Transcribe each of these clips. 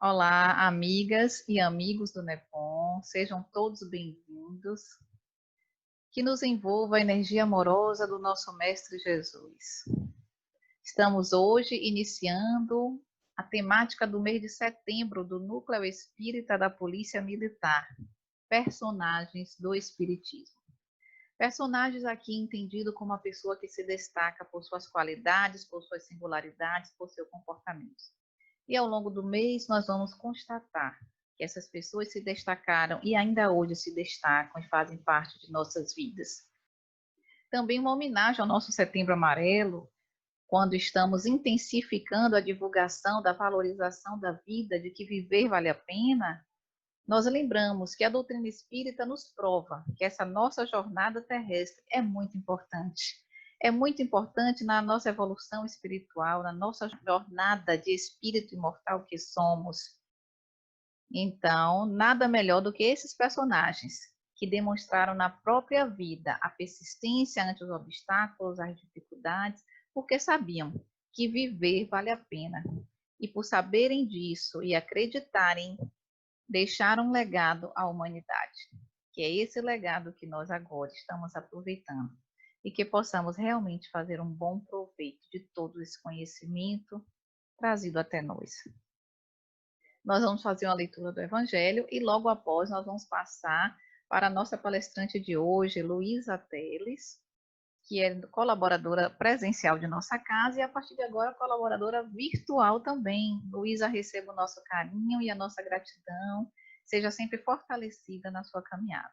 Olá, amigas e amigos do NEPOM, sejam todos bem-vindos. Que nos envolva a energia amorosa do nosso Mestre Jesus. Estamos hoje iniciando a temática do mês de setembro do Núcleo Espírita da Polícia Militar, personagens do Espiritismo. Personagens aqui entendido como a pessoa que se destaca por suas qualidades, por suas singularidades, por seu comportamento. E ao longo do mês nós vamos constatar que essas pessoas se destacaram e ainda hoje se destacam e fazem parte de nossas vidas. Também uma homenagem ao nosso Setembro Amarelo, quando estamos intensificando a divulgação da valorização da vida, de que viver vale a pena, nós lembramos que a doutrina espírita nos prova que essa nossa jornada terrestre é muito importante. É muito importante na nossa evolução espiritual, na nossa jornada de espírito imortal que somos. Então, nada melhor do que esses personagens que demonstraram na própria vida a persistência ante os obstáculos, as dificuldades, porque sabiam que viver vale a pena. E por saberem disso e acreditarem, deixaram um legado à humanidade, que é esse legado que nós agora estamos aproveitando e que possamos realmente fazer um bom proveito de todo esse conhecimento trazido até nós. Nós vamos fazer uma leitura do Evangelho e logo após nós vamos passar para a nossa palestrante de hoje, Luísa Teles, que é colaboradora presencial de nossa casa e a partir de agora colaboradora virtual também. Luísa, receba o nosso carinho e a nossa gratidão, seja sempre fortalecida na sua caminhada.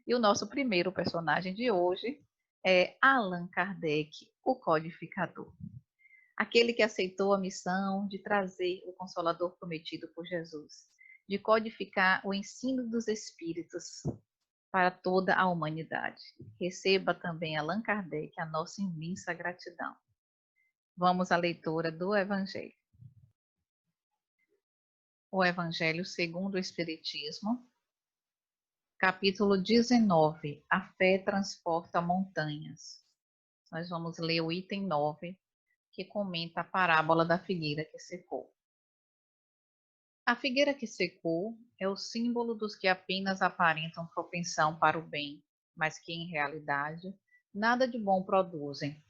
E o nosso primeiro personagem de hoje é Allan Kardec, o codificador. Aquele que aceitou a missão de trazer o Consolador prometido por Jesus, de codificar o ensino dos Espíritos para toda a humanidade. Receba também Allan Kardec a nossa imensa gratidão. Vamos à leitura do Evangelho. O Evangelho segundo o Espiritismo, capítulo 19, a fé transporta montanhas. Nós vamos ler o item 9, que comenta a parábola da figueira que secou. A figueira que secou é o símbolo dos que apenas aparentam propensão para o bem, mas que, em realidade, nada de bom produzem.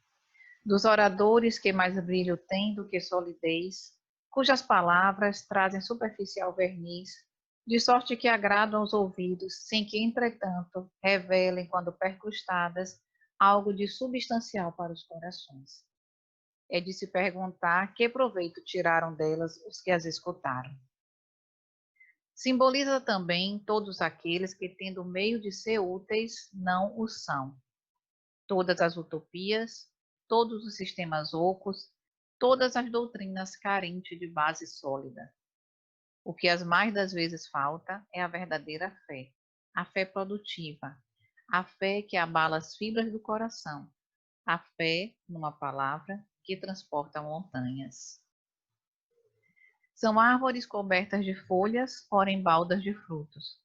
Dos oradores que mais brilho têm do que solidez, cujas palavras trazem superficial verniz, de sorte que agradam aos ouvidos, sem que, entretanto, revelem, quando percrustadas, algo de substancial para os corações. É de se perguntar que proveito tiraram delas os que as escutaram. Simboliza também todos aqueles que, tendo meio de ser úteis, não o são. Todas as utopias, todos os sistemas ocos, todas as doutrinas carentes de base sólida. O que as mais das vezes falta é a verdadeira fé, a fé produtiva, a fé que abala as fibras do coração, a fé, numa palavra, que transporta montanhas. São árvores cobertas de folhas, ora embaldas de frutos.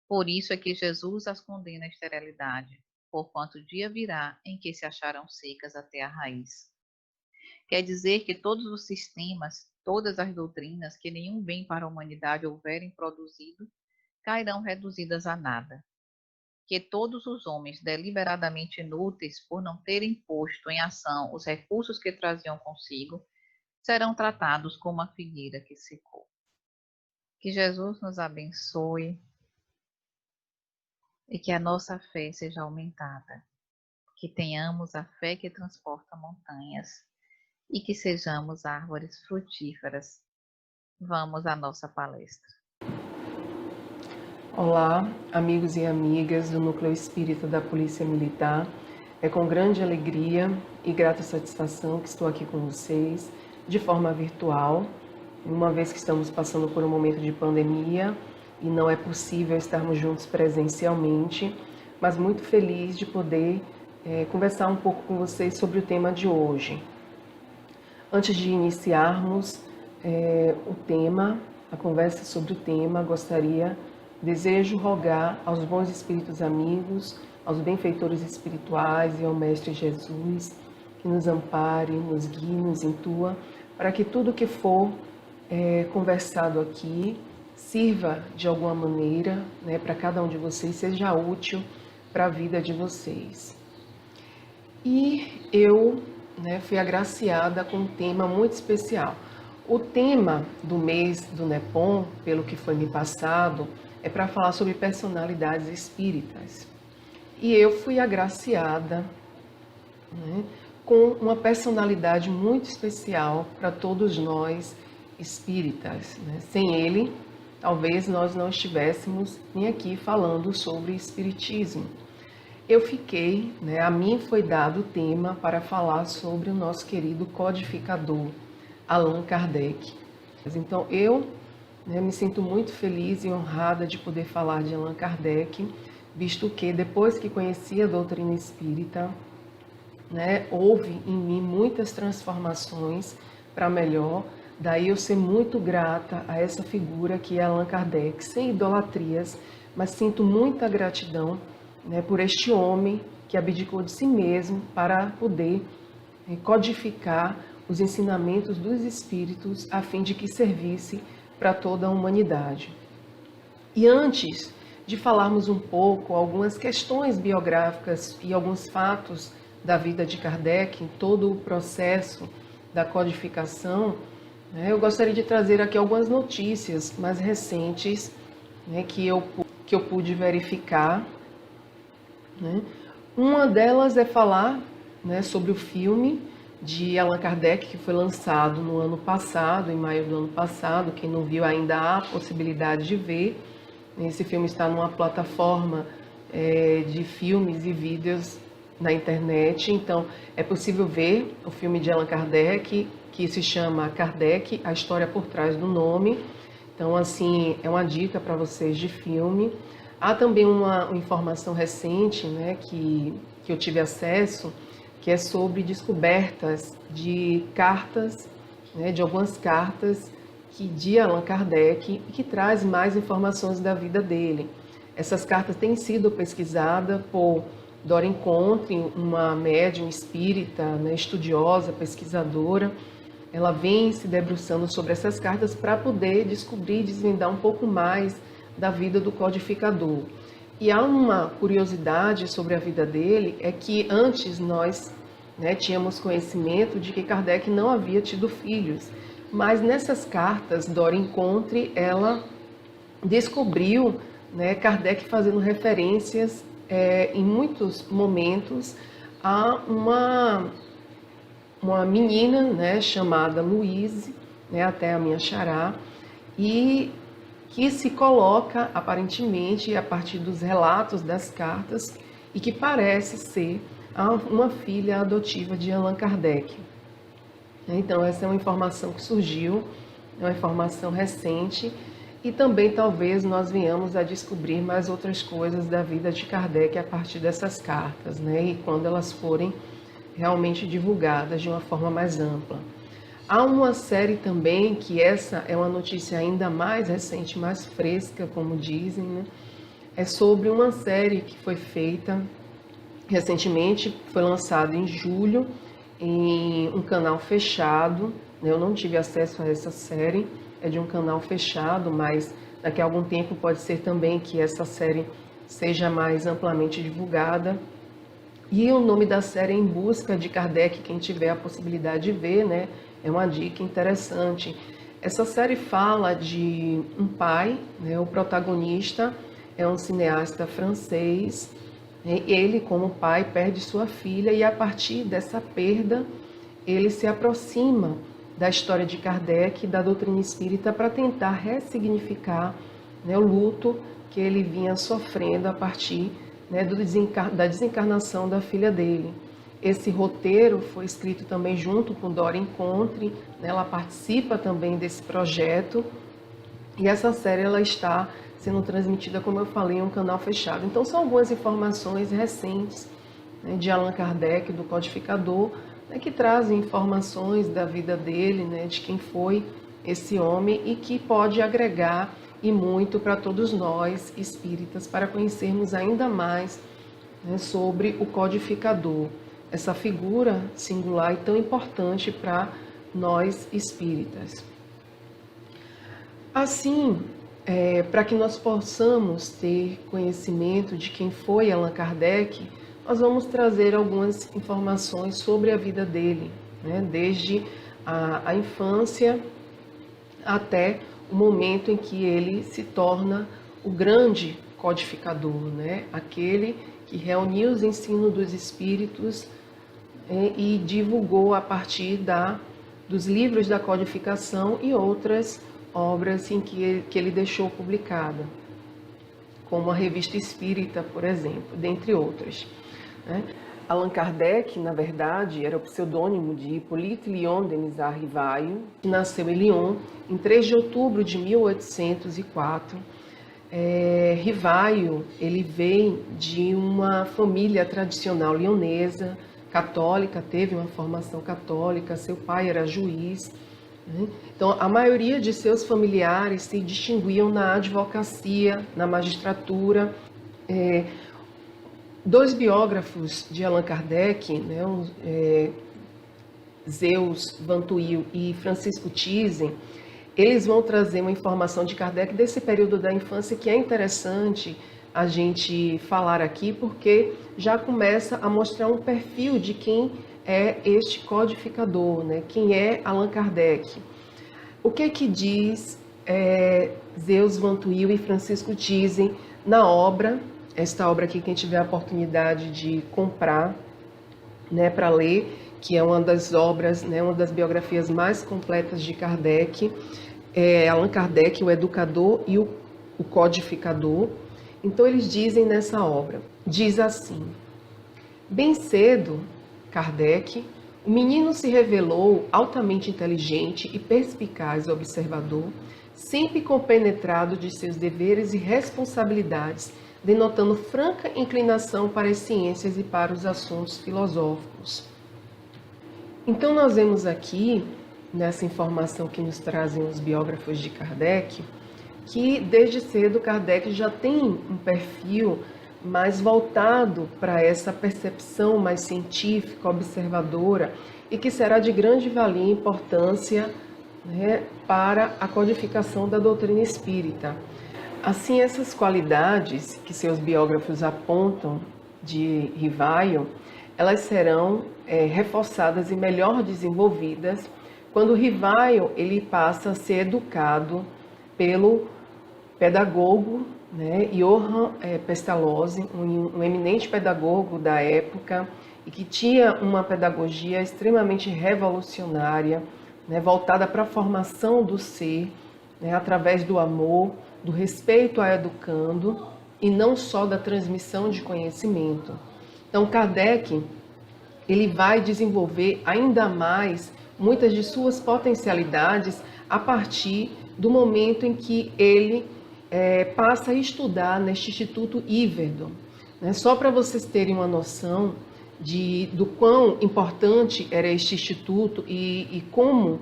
Por isso é que Jesus as condena à esterilidade, porquanto o dia virá em que se acharão secas até a raiz. Quer dizer que todos os sistemas, todas as doutrinas que nenhum bem para a humanidade houverem produzido, cairão reduzidas a nada. Que todos os homens deliberadamente inúteis por não terem posto em ação os recursos que traziam consigo, serão tratados como a figueira que secou. Que Jesus nos abençoe e que a nossa fé seja aumentada. Que tenhamos a fé que transporta montanhas e que sejamos árvores frutíferas. Vamos à nossa palestra. Olá, amigos e amigas do Núcleo Espírita da Polícia Militar. É com grande alegria e grata satisfação que estou aqui com vocês, de forma virtual, uma vez que estamos passando por um momento de pandemia e não é possível estarmos juntos presencialmente, mas muito feliz de poder conversar um pouco com vocês sobre o tema de hoje. Antes de iniciarmos a conversa sobre o tema, desejo rogar aos bons espíritos amigos, aos benfeitores espirituais e ao Mestre Jesus, que nos ampare, nos guie, nos intua, para que tudo que for conversado aqui sirva de alguma maneira, né, para cada um de vocês, seja útil para a vida de vocês. E eu, né, fui agraciada com um tema muito especial. O tema do mês do NEPOM, pelo que foi me passado, é para falar sobre personalidades espíritas. E eu fui agraciada, né, com uma personalidade muito especial para todos nós espíritas, né? Sem ele, talvez nós não estivéssemos nem aqui falando sobre espiritismo. Eu fiquei, né, a mim foi dado o tema para falar sobre o nosso querido codificador, Allan Kardec. Então eu, né, me sinto muito feliz e honrada de poder falar de Allan Kardec, visto que depois que conheci a doutrina espírita, né, houve em mim muitas transformações para melhor. Daí eu ser muito grata a essa figura que é Allan Kardec, sem idolatrias, mas sinto muita gratidão, né, por este homem que abdicou de si mesmo para poder codificar os ensinamentos dos espíritos a fim de que servisse para toda a humanidade. E antes de falarmos um pouco algumas questões biográficas e alguns fatos da vida de Kardec, em todo o processo da codificação, né, eu gostaria de trazer aqui algumas notícias mais recentes, né, que eu pude verificar. Né. Uma delas é falar, né, sobre o filme de Allan Kardec, que foi lançado no ano passado, em maio do ano passado. Quem não viu ainda há a possibilidade de ver. Esse filme está numa plataforma de filmes e vídeos na internet, então é possível ver o filme de Allan Kardec, que se chama Kardec, a história por trás do nome. Então, assim, é uma dica para vocês de filme. Há também uma informação recente, né, que eu tive acesso, que é sobre descobertas de cartas, né, de algumas cartas de Allan Kardec, que traz mais informações da vida dele. Essas cartas têm sido pesquisadas por Doreen Conte, uma médium espírita, né, estudiosa, pesquisadora. Ela vem se debruçando sobre essas cartas para poder descobrir e desvendar um pouco mais da vida do codificador. E há uma curiosidade sobre a vida dele, é que antes nós, né, tínhamos conhecimento de que Kardec não havia tido filhos, mas nessas cartas, Doreen Conte, ela descobriu, né, Kardec fazendo referências em muitos momentos a uma menina, né, chamada Louise, né, até a minha xará, e que se coloca aparentemente a partir dos relatos das cartas e que parece ser uma filha adotiva de Allan Kardec. Então essa é uma informação que surgiu, é uma informação recente, e também talvez nós venhamos a descobrir mais outras coisas da vida de Kardec a partir dessas cartas, né? E quando elas forem realmente divulgadas de uma forma mais ampla. Há uma série também, que essa é uma notícia ainda mais recente, mais fresca, como dizem, né? É sobre uma série que foi feita recentemente, foi lançada em julho, em um canal fechado. Eu não tive acesso a essa série, é de um canal fechado, mas daqui a algum tempo pode ser também que essa série seja mais amplamente divulgada. E o nome da série é Em Busca de Kardec, quem tiver a possibilidade de ver, né? É uma dica interessante. Essa série fala de um pai, né? O protagonista é um cineasta francês. Ele, como pai, perde sua filha e a partir dessa perda, ele se aproxima da história de Kardec e da doutrina espírita para tentar ressignificar, né, o luto que ele vinha sofrendo a partir, né, da desencarnação da filha dele. Esse roteiro foi escrito também junto com Doreen Conte, né, ela participa também desse projeto, e essa série ela está sendo transmitida, como eu falei, em um canal fechado. Então são algumas informações recentes, né, de Allan Kardec, do codificador, né, que trazem informações da vida dele, né, de quem foi esse homem, e que pode agregar e muito para todos nós espíritas, para conhecermos ainda mais, né, sobre o codificador, essa figura singular e tão importante para nós espíritas. Assim, para que nós possamos ter conhecimento de quem foi Allan Kardec, nós vamos trazer algumas informações sobre a vida dele, né? Desde a infância até o momento em que ele se torna o grande codificador, né? Aquele que reuniu os ensinos dos espíritos e divulgou a partir dos livros da codificação e outras obras em que ele deixou publicada, como a Revista Espírita, por exemplo, dentre outras, né? Allan Kardec, na verdade, era o pseudônimo de Hippolyte Léon Denisard Rivaio, que nasceu em Lyon em 3 de outubro de 1804. Rivaio, ele vem de uma família tradicional lionesa, católica, teve uma formação católica, seu pai era juiz, né? Então, a maioria de seus familiares se distinguiam na advocacia, na magistratura. Dois biógrafos de Allan Kardec, né, Zeus Van Tuyl e Francisco Thyssen, eles vão trazer uma informação de Kardec desse período da infância que é interessante a gente falar aqui, porque já começa a mostrar um perfil de quem é este codificador, né? Quem é Allan Kardec. O que diz Zeus Van Tuyl e Francisco Thyssen na obra, esta obra aqui, quem tiver a oportunidade de comprar, né, para ler, que é uma das obras, né, uma das biografias mais completas de Kardec, Allan Kardec, o educador e o codificador. Então eles dizem nessa obra, diz assim: bem cedo, Kardec, o menino se revelou altamente inteligente e perspicaz observador, sempre compenetrado de seus deveres e responsabilidades, denotando franca inclinação para as ciências e para os assuntos filosóficos. Então nós vemos aqui, nessa informação que nos trazem os biógrafos de Kardec, que desde cedo Kardec já tem um perfil mais voltado para essa percepção mais científica, observadora, e que será de grande valia e importância, né, para a codificação da doutrina espírita. Assim, essas qualidades que seus biógrafos apontam de Rivaio, elas serão reforçadas e melhor desenvolvidas quando Rivaio ele passa a ser educado pelo pedagogo, né, Johann Pestalozzi, um eminente pedagogo da época e que tinha uma pedagogia extremamente revolucionária, né, voltada para a formação do ser, né, através do amor, do respeito a educando e não só da transmissão de conhecimento. Então, Kardec ele vai desenvolver ainda mais muitas de suas potencialidades a partir do momento em que ele passa a estudar neste Instituto Yverdon. Né? Só para vocês terem uma noção do quão importante era este instituto e como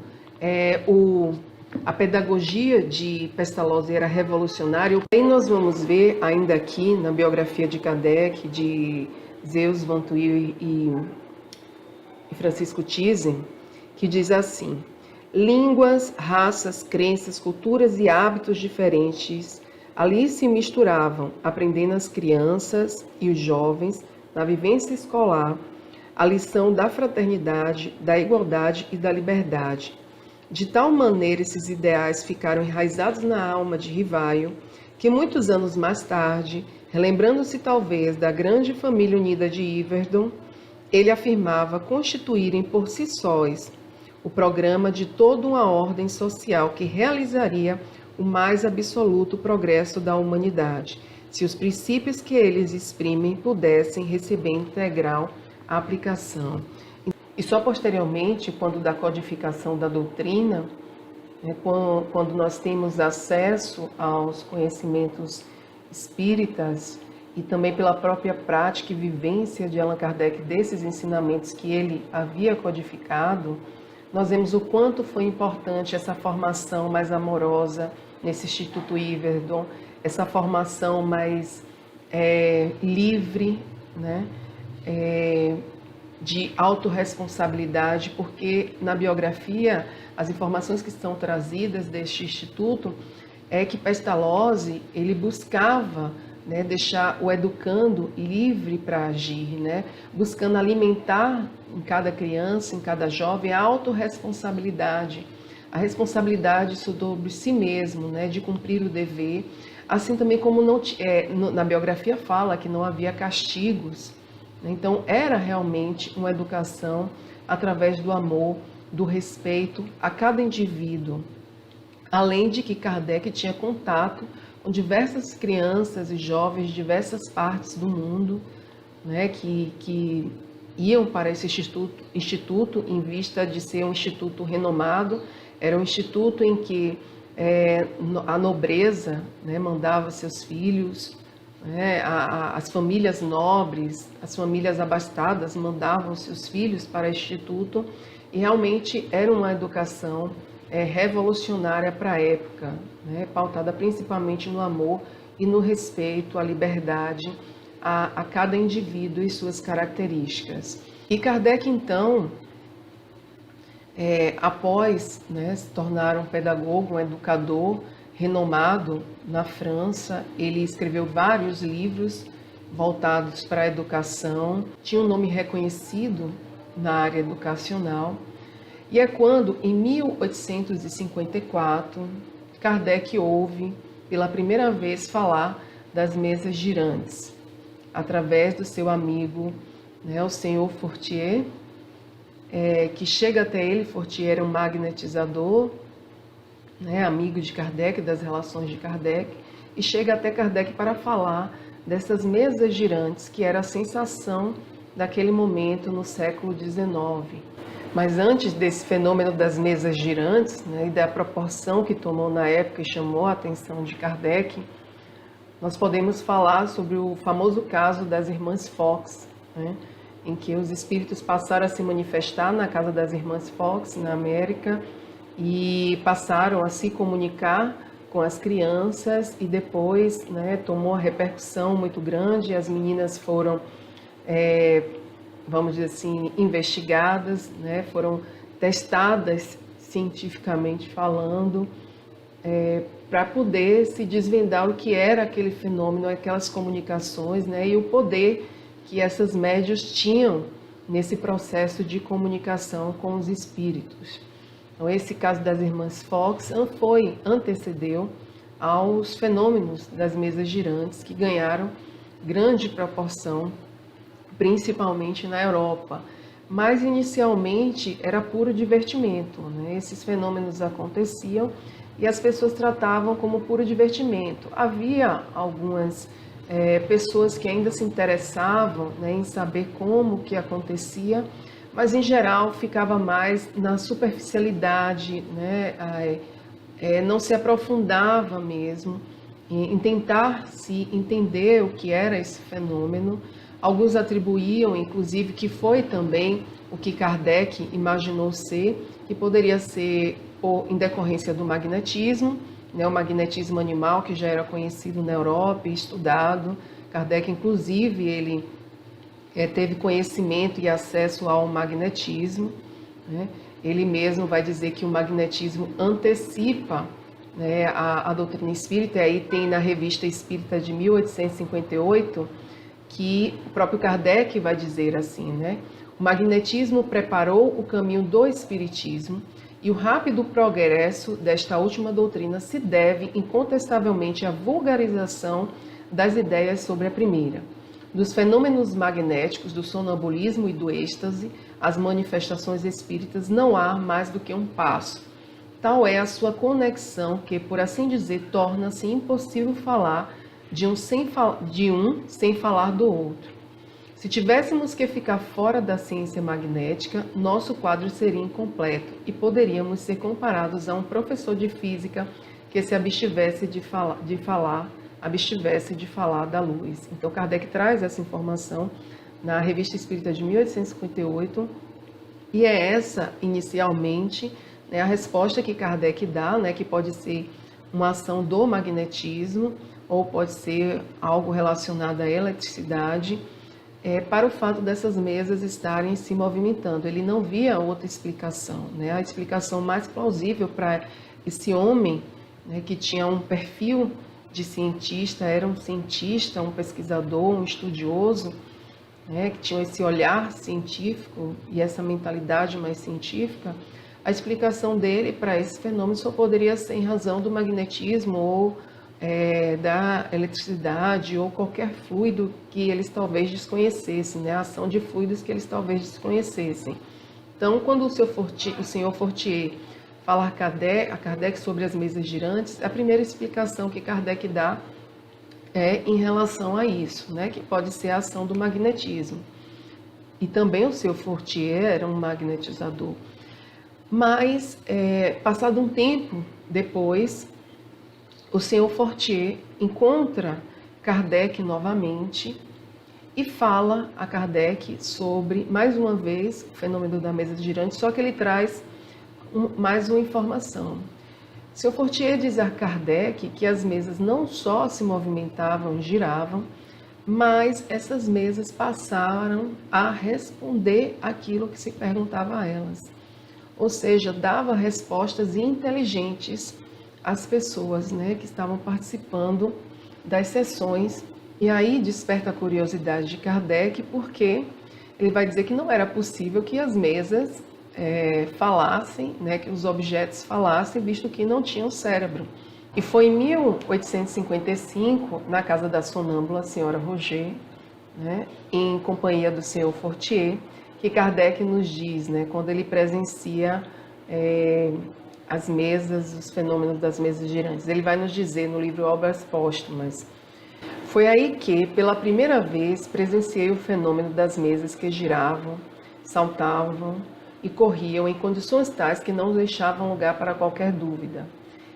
a pedagogia de Pestalozzi era revolucionária. E nós vamos ver ainda aqui na biografia de Kardec, de Zeus Van Tuyl e Francisco Thyssen, que diz assim: línguas, raças, crenças, culturas e hábitos diferentes ali se misturavam, aprendendo as crianças e os jovens, na vivência escolar, a lição da fraternidade, da igualdade e da liberdade. De tal maneira esses ideais ficaram enraizados na alma de Rivaio, que muitos anos mais tarde, relembrando-se talvez da grande família unida de Yverdon, ele afirmava constituírem por si sós o programa de toda uma ordem social que realizaria o mais absoluto progresso da humanidade, se os princípios que eles exprimem pudessem receber integral aplicação. E só posteriormente, quando da codificação da doutrina, né, quando nós temos acesso aos conhecimentos espíritas e também pela própria prática e vivência de Allan Kardec desses ensinamentos que ele havia codificado, nós vemos o quanto foi importante essa formação mais amorosa nesse Instituto Yverdon, essa formação mais livre, né? de autorresponsabilidade, porque na biografia, as informações que estão trazidas deste instituto é que Pestalozzi, ele buscava, né, deixar o educando livre para agir, né, buscando alimentar em cada criança, em cada jovem, a autorresponsabilidade, a responsabilidade sobre si mesmo, né, de cumprir o dever, assim também como na biografia fala que não havia castigos. Então, era realmente uma educação através do amor, do respeito a cada indivíduo. Além de que Kardec tinha contato com diversas crianças e jovens de diversas partes do mundo, né, que iam para esse instituto em vista de ser um instituto renomado. Era um instituto em que a nobreza, né, mandava seus filhos, né, as famílias nobres, as famílias abastadas mandavam seus filhos para o instituto, e realmente era uma educação revolucionária para a época, né, pautada principalmente no amor e no respeito à liberdade a cada indivíduo e suas características. E Kardec, então, após, né, se tornar um pedagogo, um educador renomado na França, ele escreveu vários livros voltados para a educação, tinha um nome reconhecido na área educacional. E é quando, em 1854, Kardec ouve pela primeira vez falar das mesas girantes, através do seu amigo, né, o senhor Fortier, que chega até ele. Fortier era um magnetizador, né, amigo de Kardec, das relações de Kardec, e chega até Kardec para falar dessas mesas girantes, que era a sensação daquele momento no século XIX. Mas antes desse fenômeno das mesas girantes, né, e da proporção que tomou na época e chamou a atenção de Kardec, nós podemos falar sobre o famoso caso das irmãs Fox, né, em que os espíritos passaram a se manifestar na casa das irmãs Fox, na América, e passaram a se comunicar com as crianças, e depois, né, tomou uma repercussão muito grande. As meninas foram, vamos dizer assim, investigadas, né, foram testadas cientificamente falando, para poder se desvendar o que era aquele fenômeno, aquelas comunicações, né, e o poder que essas médias tinham nesse processo de comunicação com os espíritos. Então, esse caso das irmãs Fox antecedeu aos fenômenos das mesas girantes, que ganharam grande proporção, principalmente na Europa. Mas, inicialmente, era puro divertimento, né? Esses fenômenos aconteciam e as pessoas tratavam como puro divertimento. Havia algumas pessoas que ainda se interessavam, né, em saber como que acontecia, mas em geral ficava mais na superficialidade, né, não se aprofundava mesmo em tentar se entender o que era esse fenômeno. Alguns atribuíam, inclusive, que foi também o que Kardec imaginou ser, que poderia ser em decorrência do magnetismo, né, o magnetismo animal, que já era conhecido na Europa e estudado. Kardec, inclusive, ele teve conhecimento e acesso ao magnetismo, né? Ele mesmo vai dizer que o magnetismo antecipa, né, a doutrina espírita. E aí tem na Revista Espírita de 1858, que o próprio Kardec vai dizer assim, né? O magnetismo preparou o caminho do espiritismo, e o rápido progresso desta última doutrina se deve incontestavelmente à vulgarização das ideias sobre a primeira. Dos fenômenos magnéticos, do sonambulismo e do êxtase, as manifestações espíritas não há mais do que um passo. Tal é a sua conexão que, por assim dizer, torna-se impossível falar de um sem falar do outro. Se tivéssemos que ficar fora da ciência magnética, nosso quadro seria incompleto e poderíamos ser comparados a um professor de física que se abstivesse de falar da luz. Então, Kardec traz essa informação na Revista Espírita de 1858, e é essa, inicialmente, né, a resposta que Kardec dá, né, que pode ser uma ação do magnetismo, ou pode ser algo relacionado à eletricidade, para o fato dessas mesas estarem se movimentando. Ele não via outra explicação, né? A explicação mais plausível para esse homem, né, que tinha um perfil de cientista, era um cientista, um pesquisador, um estudioso, né, que tinha esse olhar científico e essa mentalidade mais científica. A explicação dele para esse fenômeno só poderia ser em razão do magnetismo ou da eletricidade ou qualquer fluido que eles talvez desconhecessem, né? A ação de fluidos que eles talvez desconhecessem. Então, quando o senhor Fortier fala a Kardec sobre as mesas girantes, a primeira explicação que Kardec dá é em relação a isso, né? Que pode ser a ação do magnetismo. E também o senhor Fortier era um magnetizador. Mas, passado um tempo depois, o senhor Fortier encontra Kardec novamente e fala a Kardec sobre, mais uma vez, o fenômeno da mesa girante, só que ele traz mais uma informação. O senhor Fortier diz a Kardec que as mesas não só se movimentavam, giravam, mas essas mesas passaram a responder aquilo que se perguntava a elas. Ou seja, dava respostas inteligentes às pessoas, né, que estavam participando das sessões. E aí desperta a curiosidade de Kardec, porque ele vai dizer que não era possível que as mesas falassem, né, que os objetos falassem, visto que não tinham cérebro. E foi em 1855, na casa da sonâmbula senhora Roger, né, em companhia do senhor Fortier, que Kardec nos diz, né, quando ele presencia as mesas, os fenômenos das mesas girantes. Ele vai nos dizer no livro Obras Póstumas: foi aí que, pela primeira vez, presenciei o fenômeno das mesas que giravam, saltavam e corriam em condições tais que não deixavam lugar para qualquer dúvida.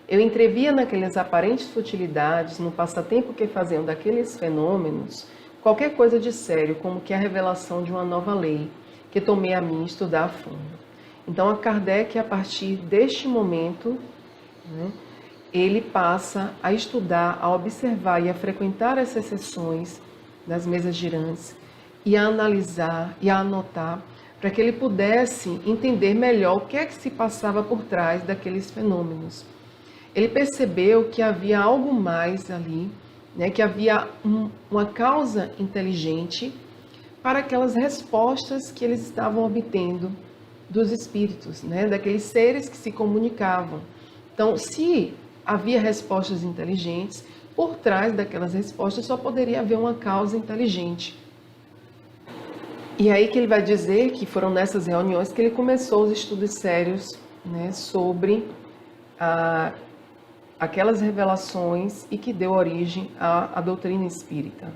Eu entrevia naquelas aparentes futilidades, no passatempo que faziam daqueles fenômenos, qualquer coisa de sério, como que a revelação de uma nova lei, que tomei a mim estudar a fundo. Então, a Kardec, a partir deste momento, né, ele passa a estudar, a observar e a frequentar essas sessões das mesas girantes e a analisar e a anotar, para que ele pudesse entender melhor o que é que se passava por trás daqueles fenômenos. Ele percebeu que havia algo mais ali, né, que havia uma causa inteligente para aquelas respostas que eles estavam obtendo dos espíritos, né, daqueles seres que se comunicavam. Então, se havia respostas inteligentes, por trás daquelas respostas só poderia haver uma causa inteligente. E aí que ele vai dizer que foram nessas reuniões que ele começou os estudos sérios, né, sobre aquelas revelações e que deu origem à doutrina espírita.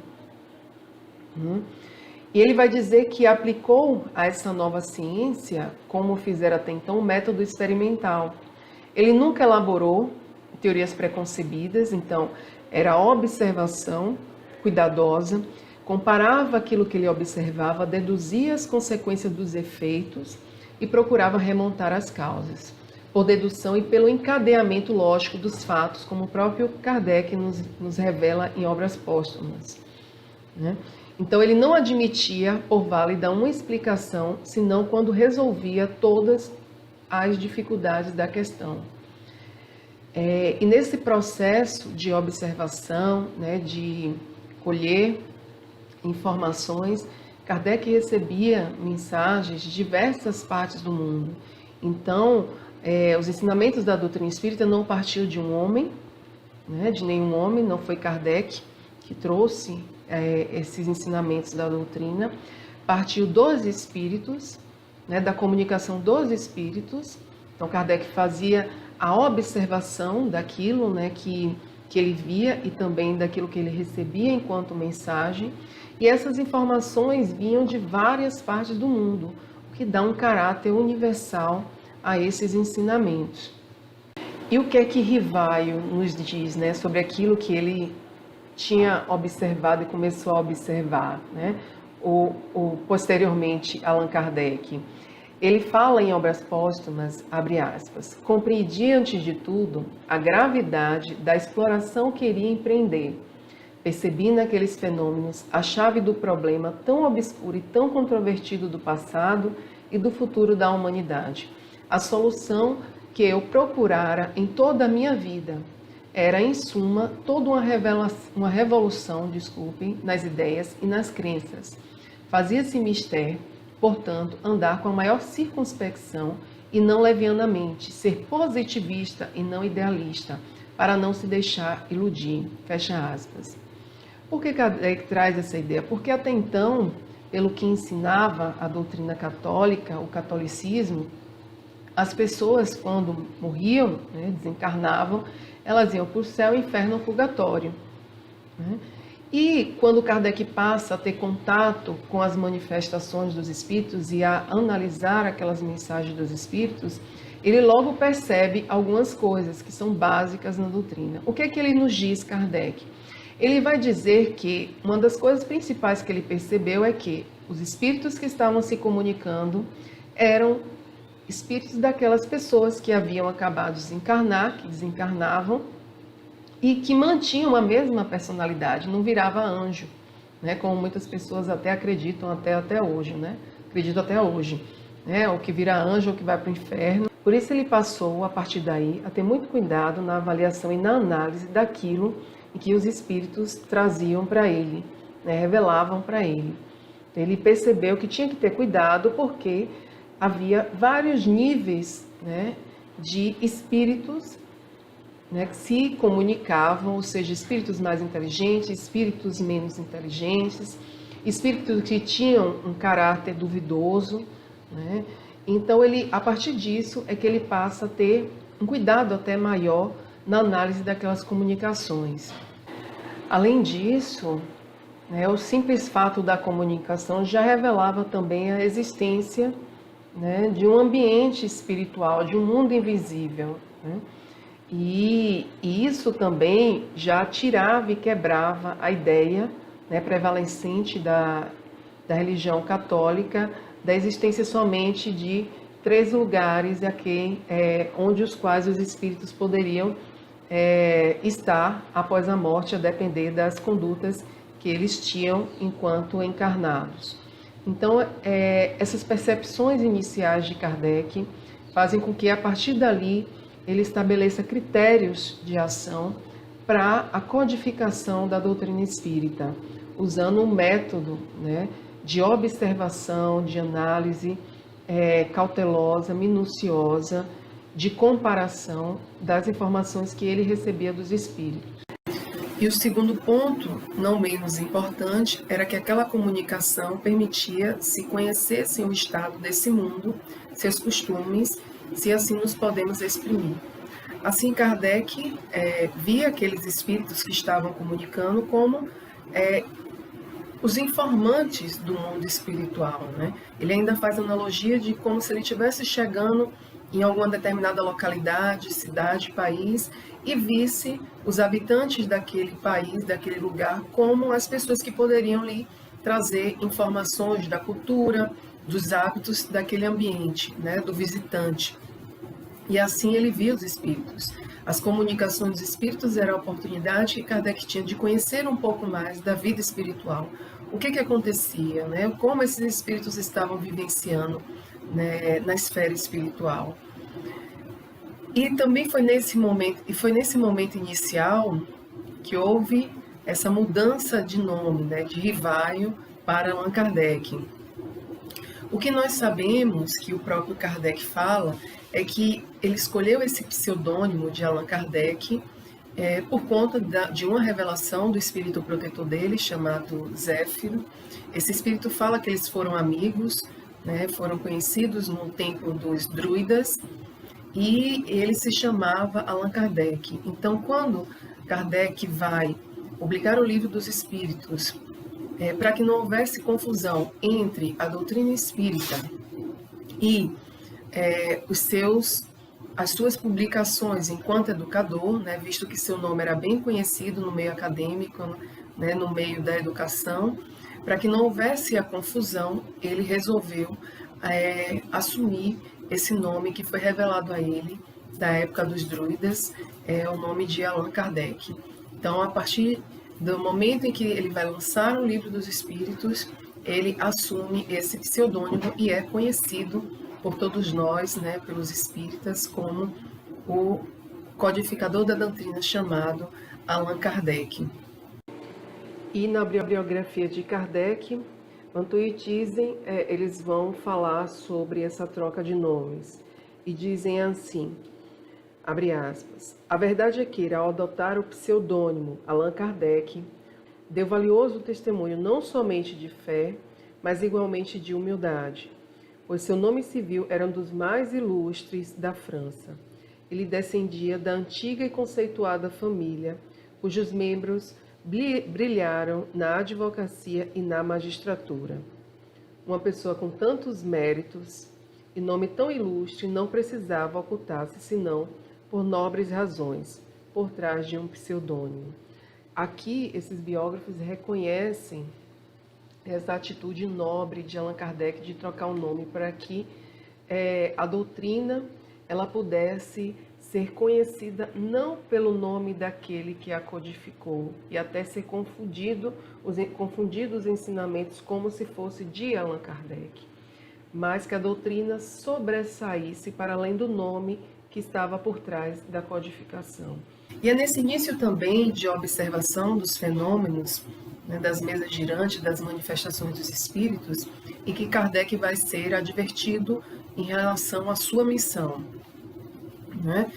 E ele vai dizer que aplicou a essa nova ciência, como fizera até então, um método experimental. Ele nunca elaborou teorias preconcebidas, então era observação cuidadosa, comparava aquilo que ele observava, deduzia as consequências dos efeitos e procurava remontar as causas, por dedução e pelo encadeamento lógico dos fatos, como o próprio Kardec nos revela em Obras Póstumas, né? Então, ele não admitia por válida uma explicação, senão quando resolvia todas as dificuldades da questão. E nesse processo de observação, né, de colher informações, Kardec recebia mensagens de diversas partes do mundo. Então, os ensinamentos da doutrina espírita não partiu de um homem, né, de nenhum homem, não foi Kardec que trouxe esses ensinamentos da doutrina, partiu dos espíritos, né, da comunicação dos espíritos. Então, Kardec fazia a observação daquilo, né, que ele via e também daquilo que ele recebia enquanto mensagem, e essas informações vinham de várias partes do mundo, o que dá um caráter universal a esses ensinamentos. E o que é que Rivaio nos diz, né, sobre aquilo que ele tinha observado e começou a observar, né? Posteriormente, Allan Kardec. Ele fala em Obras Póstumas, abre aspas, compreendi antes de tudo a gravidade da exploração que iria empreender, Percebi naqueles fenômenos a chave do problema tão obscuro e tão controvertido do passado e do futuro da humanidade. A solução que eu procurara em toda a minha vida era, em suma, toda uma revolução, nas ideias e nas crenças. Fazia-se mister, portanto, andar com a maior circunspecção e não levianamente, ser positivista e não idealista, para não se deixar iludir. Fecha aspas. Por que Kardec traz essa ideia? Porque até então, pelo que ensinava a doutrina católica, o catolicismo, as pessoas, quando morriam, desencarnavam, elas iam para o céu, inferno ou purgatório. E quando Kardec passa a ter contato com as manifestações dos espíritos e a analisar aquelas mensagens dos espíritos, ele logo percebe algumas coisas que são básicas na doutrina. O que é que ele nos diz, Kardec? Ele vai dizer que uma das coisas principais que ele percebeu é que os espíritos que estavam se comunicando eram espíritos daquelas pessoas que haviam acabado de desencarnar, que desencarnavam, e que mantinham a mesma personalidade, não virava anjo, como muitas pessoas até acreditam até hoje, acredito até hoje, o que vira anjo ou que vai para o inferno. Por isso ele passou, a partir daí, a ter muito cuidado na avaliação e na análise daquilo que os espíritos traziam para ele, revelavam para ele. Ele percebeu que tinha que ter cuidado porque havia vários níveis de espíritos que se comunicavam, ou seja, espíritos mais inteligentes, espíritos menos inteligentes, espíritos que tinham um caráter duvidoso. Então, a partir disso, é que ele passa a ter um cuidado até maior na análise daquelas comunicações. Além disso, o simples fato da comunicação já revelava também a existência de um ambiente espiritual, de um mundo invisível. E isso também já tirava e quebrava a ideia prevalecente da religião católica da existência somente de 3 lugares aqui, onde os quais os espíritos poderiam estar após a morte, a depender das condutas que eles tinham enquanto encarnados. Então, essas percepções iniciais de Kardec fazem com que, a partir dali, ele estabeleça critérios de ação para a codificação da doutrina espírita, usando um método de observação, de análise cautelosa, minuciosa, de comparação das informações que ele recebia dos espíritos. E o segundo ponto, não menos importante, era que aquela comunicação permitia se conhecessem o estado desse mundo, seus costumes, se assim nos podemos exprimir. Assim, Kardec via aqueles espíritos que estavam comunicando como os informantes do mundo espiritual. Ele ainda faz analogia de como se ele estivesse chegando em alguma determinada localidade, cidade, país, e visse os habitantes daquele país, daquele lugar, como as pessoas que poderiam lhe trazer informações da cultura, dos hábitos daquele ambiente, do visitante. E assim ele via os espíritos. As comunicações dos espíritos eram a oportunidade que Kardec tinha de conhecer um pouco mais da vida espiritual. O que acontecia, como esses espíritos estavam vivenciando na esfera espiritual. E também foi nesse momento inicial que houve essa mudança de nome, de Rivaio para Allan Kardec. O que nós sabemos, que o próprio Kardec fala, é que ele escolheu esse pseudônimo de Allan Kardec por conta de uma revelação do espírito protetor dele, chamado Zéfiro. Esse espírito fala que eles foram amigos, foram conhecidos no tempo dos druidas, e ele se chamava Allan Kardec. Então, quando Kardec vai publicar o Livro dos Espíritos, para que não houvesse confusão entre a doutrina espírita e as suas publicações enquanto educador, visto que seu nome era bem conhecido no meio acadêmico, no meio da educação, para que não houvesse a confusão, ele resolveu assumir esse nome que foi revelado a ele da época dos druidas, o nome de Allan Kardec. Então, a partir do momento em que ele vai lançar o Livro dos Espíritos, ele assume esse pseudônimo e é conhecido por todos nós, né, pelos espíritas, como o codificador da doutrina chamado Allan Kardec. E na biografia de Kardec, Manto e Thyssen, eles vão falar sobre essa troca de nomes e dizem assim, abre aspas, a verdade é que, ao adotar o pseudônimo Allan Kardec, deu valioso testemunho não somente de fé, mas igualmente de humildade, pois seu nome civil era um dos mais ilustres da França. Ele descendia da antiga e conceituada família, cujos membros brilharam na advocacia e na magistratura. Uma pessoa com tantos méritos e nome tão ilustre não precisava ocultar-se senão por nobres razões, por trás de um pseudônimo. Aqui, esses biógrafos reconhecem essa atitude nobre de Allan Kardec de trocar o nome para que a doutrina ela pudesse ser conhecida não pelo nome daquele que a codificou e até ser confundido os ensinamentos como se fosse de Allan Kardec, mas que a doutrina sobressaísse para além do nome que estava por trás da codificação. E é nesse início também de observação dos fenômenos, né, das mesas girantes, das manifestações dos espíritos, e que Kardec vai ser advertido em relação à sua missão. Né?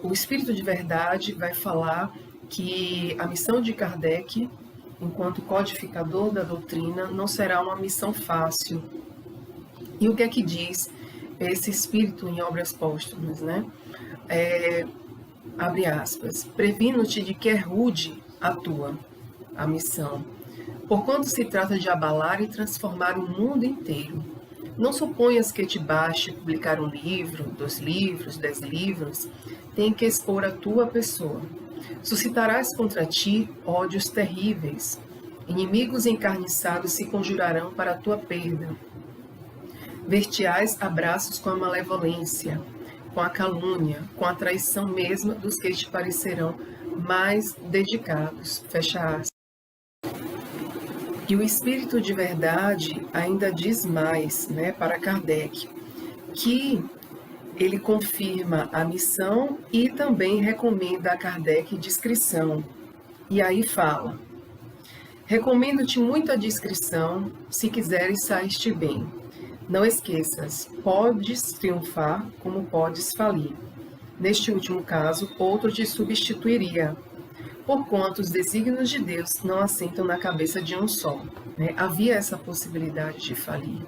O Espírito de Verdade vai falar que a missão de Kardec, enquanto codificador da doutrina, não será uma missão fácil. E o que é que diz esse Espírito em Obras Póstumas? Né? Abre aspas, previno-te de que é rude a tua, a missão, porquanto se trata de abalar e transformar o mundo inteiro. Não suponhas que te baste publicar um livro, 2 livros, 10 livros, tem que expor a tua pessoa. Suscitarás contra ti ódios terríveis. Inimigos encarniçados se conjurarão para a tua perda. Ver-te-ás abraços com a malevolência, com a calúnia, com a traição mesma dos que te parecerão mais dedicados. Fecha aspas. E o Espírito de Verdade ainda diz mais, né, para Kardec, que ele confirma a missão e também recomenda a Kardec discrição. E aí fala, recomendo-te muito a discrição, se quiseres sair-te bem. Não esqueças, podes triunfar como podes falir. Neste último caso, outro te substituiria, porquanto os desígnios de Deus não assentam na cabeça de um só. Né? Havia essa possibilidade de falir,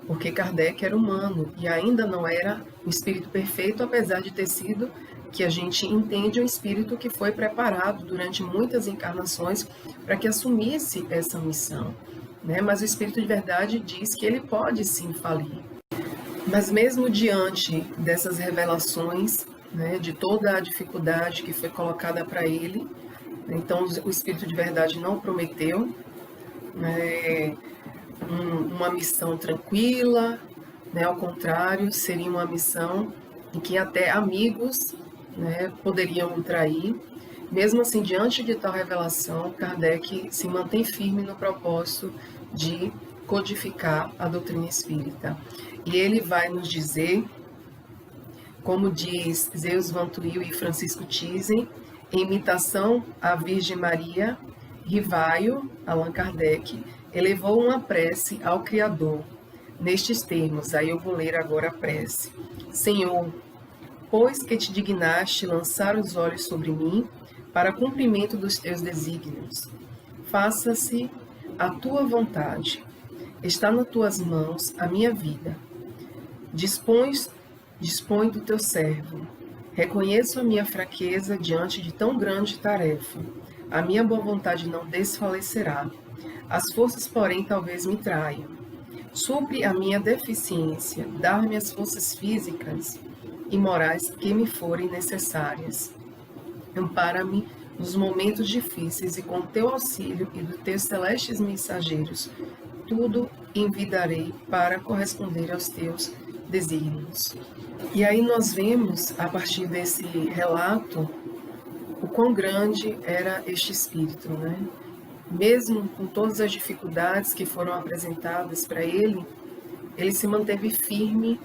porque Kardec era humano e ainda não era um espírito perfeito, apesar de ter sido, que a gente entende, um espírito que foi preparado durante muitas encarnações para que assumisse essa missão. Né? Mas o Espírito de Verdade diz que ele pode sim falir. Mas mesmo diante dessas revelações, né, de toda a dificuldade que foi colocada para ele, então o Espírito de Verdade não prometeu, né, uma missão tranquila, né, ao contrário, seria uma missão em que até amigos, né, poderiam trair. Mesmo assim, diante de tal revelação, Kardec se mantém firme no propósito de codificar a doutrina espírita. E ele vai nos dizer, como diz Zeus Van Tuyl e Francisco Thyssen, em imitação à Virgem Maria, Rivaio, Allan Kardec, elevou uma prece ao Criador. Nestes termos, aí eu vou ler agora a prece. Senhor, pois que te dignaste lançar os olhos sobre mim, para cumprimento dos teus desígnios, faça-se a tua vontade. Está nas tuas mãos a minha vida. Dispõe do teu servo. Reconheço a minha fraqueza diante de tão grande tarefa. A minha boa vontade não desfalecerá. As forças, porém, talvez me traiam. Supre a minha deficiência, dar-me as forças físicas e morais que me forem necessárias. Ampara-me nos momentos difíceis e com o teu auxílio e dos teus celestes mensageiros, tudo envidarei para corresponder aos teus desígnios. E aí nós vemos, a partir desse relato, o quão grande era este espírito, né? Mesmo com todas as dificuldades que foram apresentadas para ele, ele se manteve firme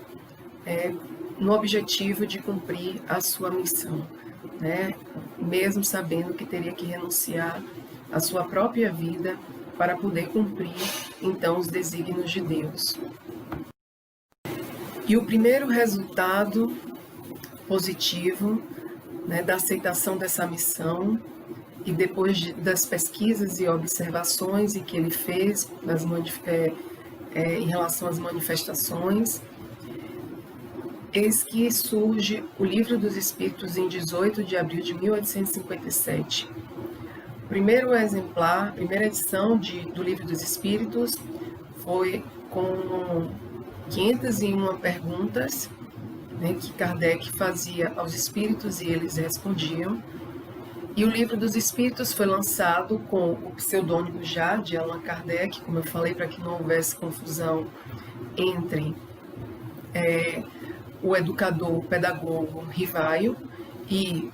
no objetivo de cumprir a sua missão, né? Mesmo sabendo que teria que renunciar à sua própria vida para poder cumprir, então, os desígnios de Deus. E o primeiro resultado positivo, né, da aceitação dessa missão, e depois das pesquisas e observações que ele fez em relação às manifestações, eis que surge o Livro dos Espíritos em 18 de abril de 1857. O primeiro exemplar, a primeira edição do Livro dos Espíritos foi com 501 perguntas, né, que Kardec fazia aos espíritos e eles respondiam. E o Livro dos Espíritos foi lançado com o pseudônimo já de Allan Kardec, como eu falei, para que não houvesse confusão entre o educador, o pedagogo Rivaio e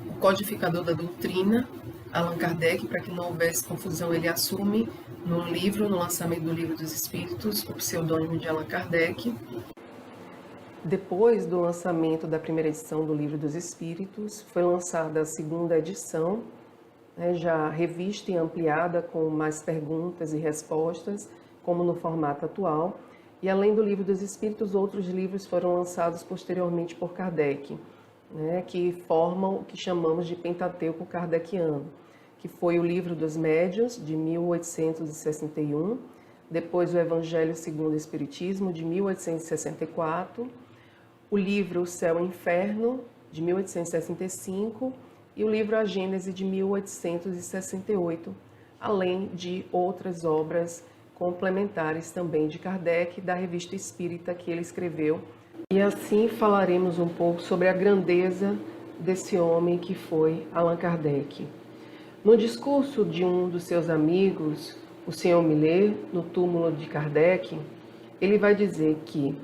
o codificador da doutrina, Allan Kardec, para que não houvesse confusão, ele assume no lançamento do Livro dos Espíritos, o pseudônimo de Allan Kardec. Depois do lançamento da primeira edição do Livro dos Espíritos, foi lançada a segunda edição, né, já revista e ampliada com mais perguntas e respostas, como no formato atual. E além do Livro dos Espíritos, outros livros foram lançados posteriormente por Kardec, né, que formam o que chamamos de Pentateuco Kardeciano, que foi o Livro dos Médiuns, de 1861, depois o Evangelho segundo o Espiritismo, de 1864, o livro O Céu e o Inferno, de 1865, e o livro A Gênese, de 1868, além de outras obras complementares também de Kardec, da Revista Espírita que ele escreveu. E assim falaremos um pouco sobre a grandeza desse homem que foi Allan Kardec. No discurso de um dos seus amigos, o Sr. Millet, no túmulo de Kardec, ele vai dizer que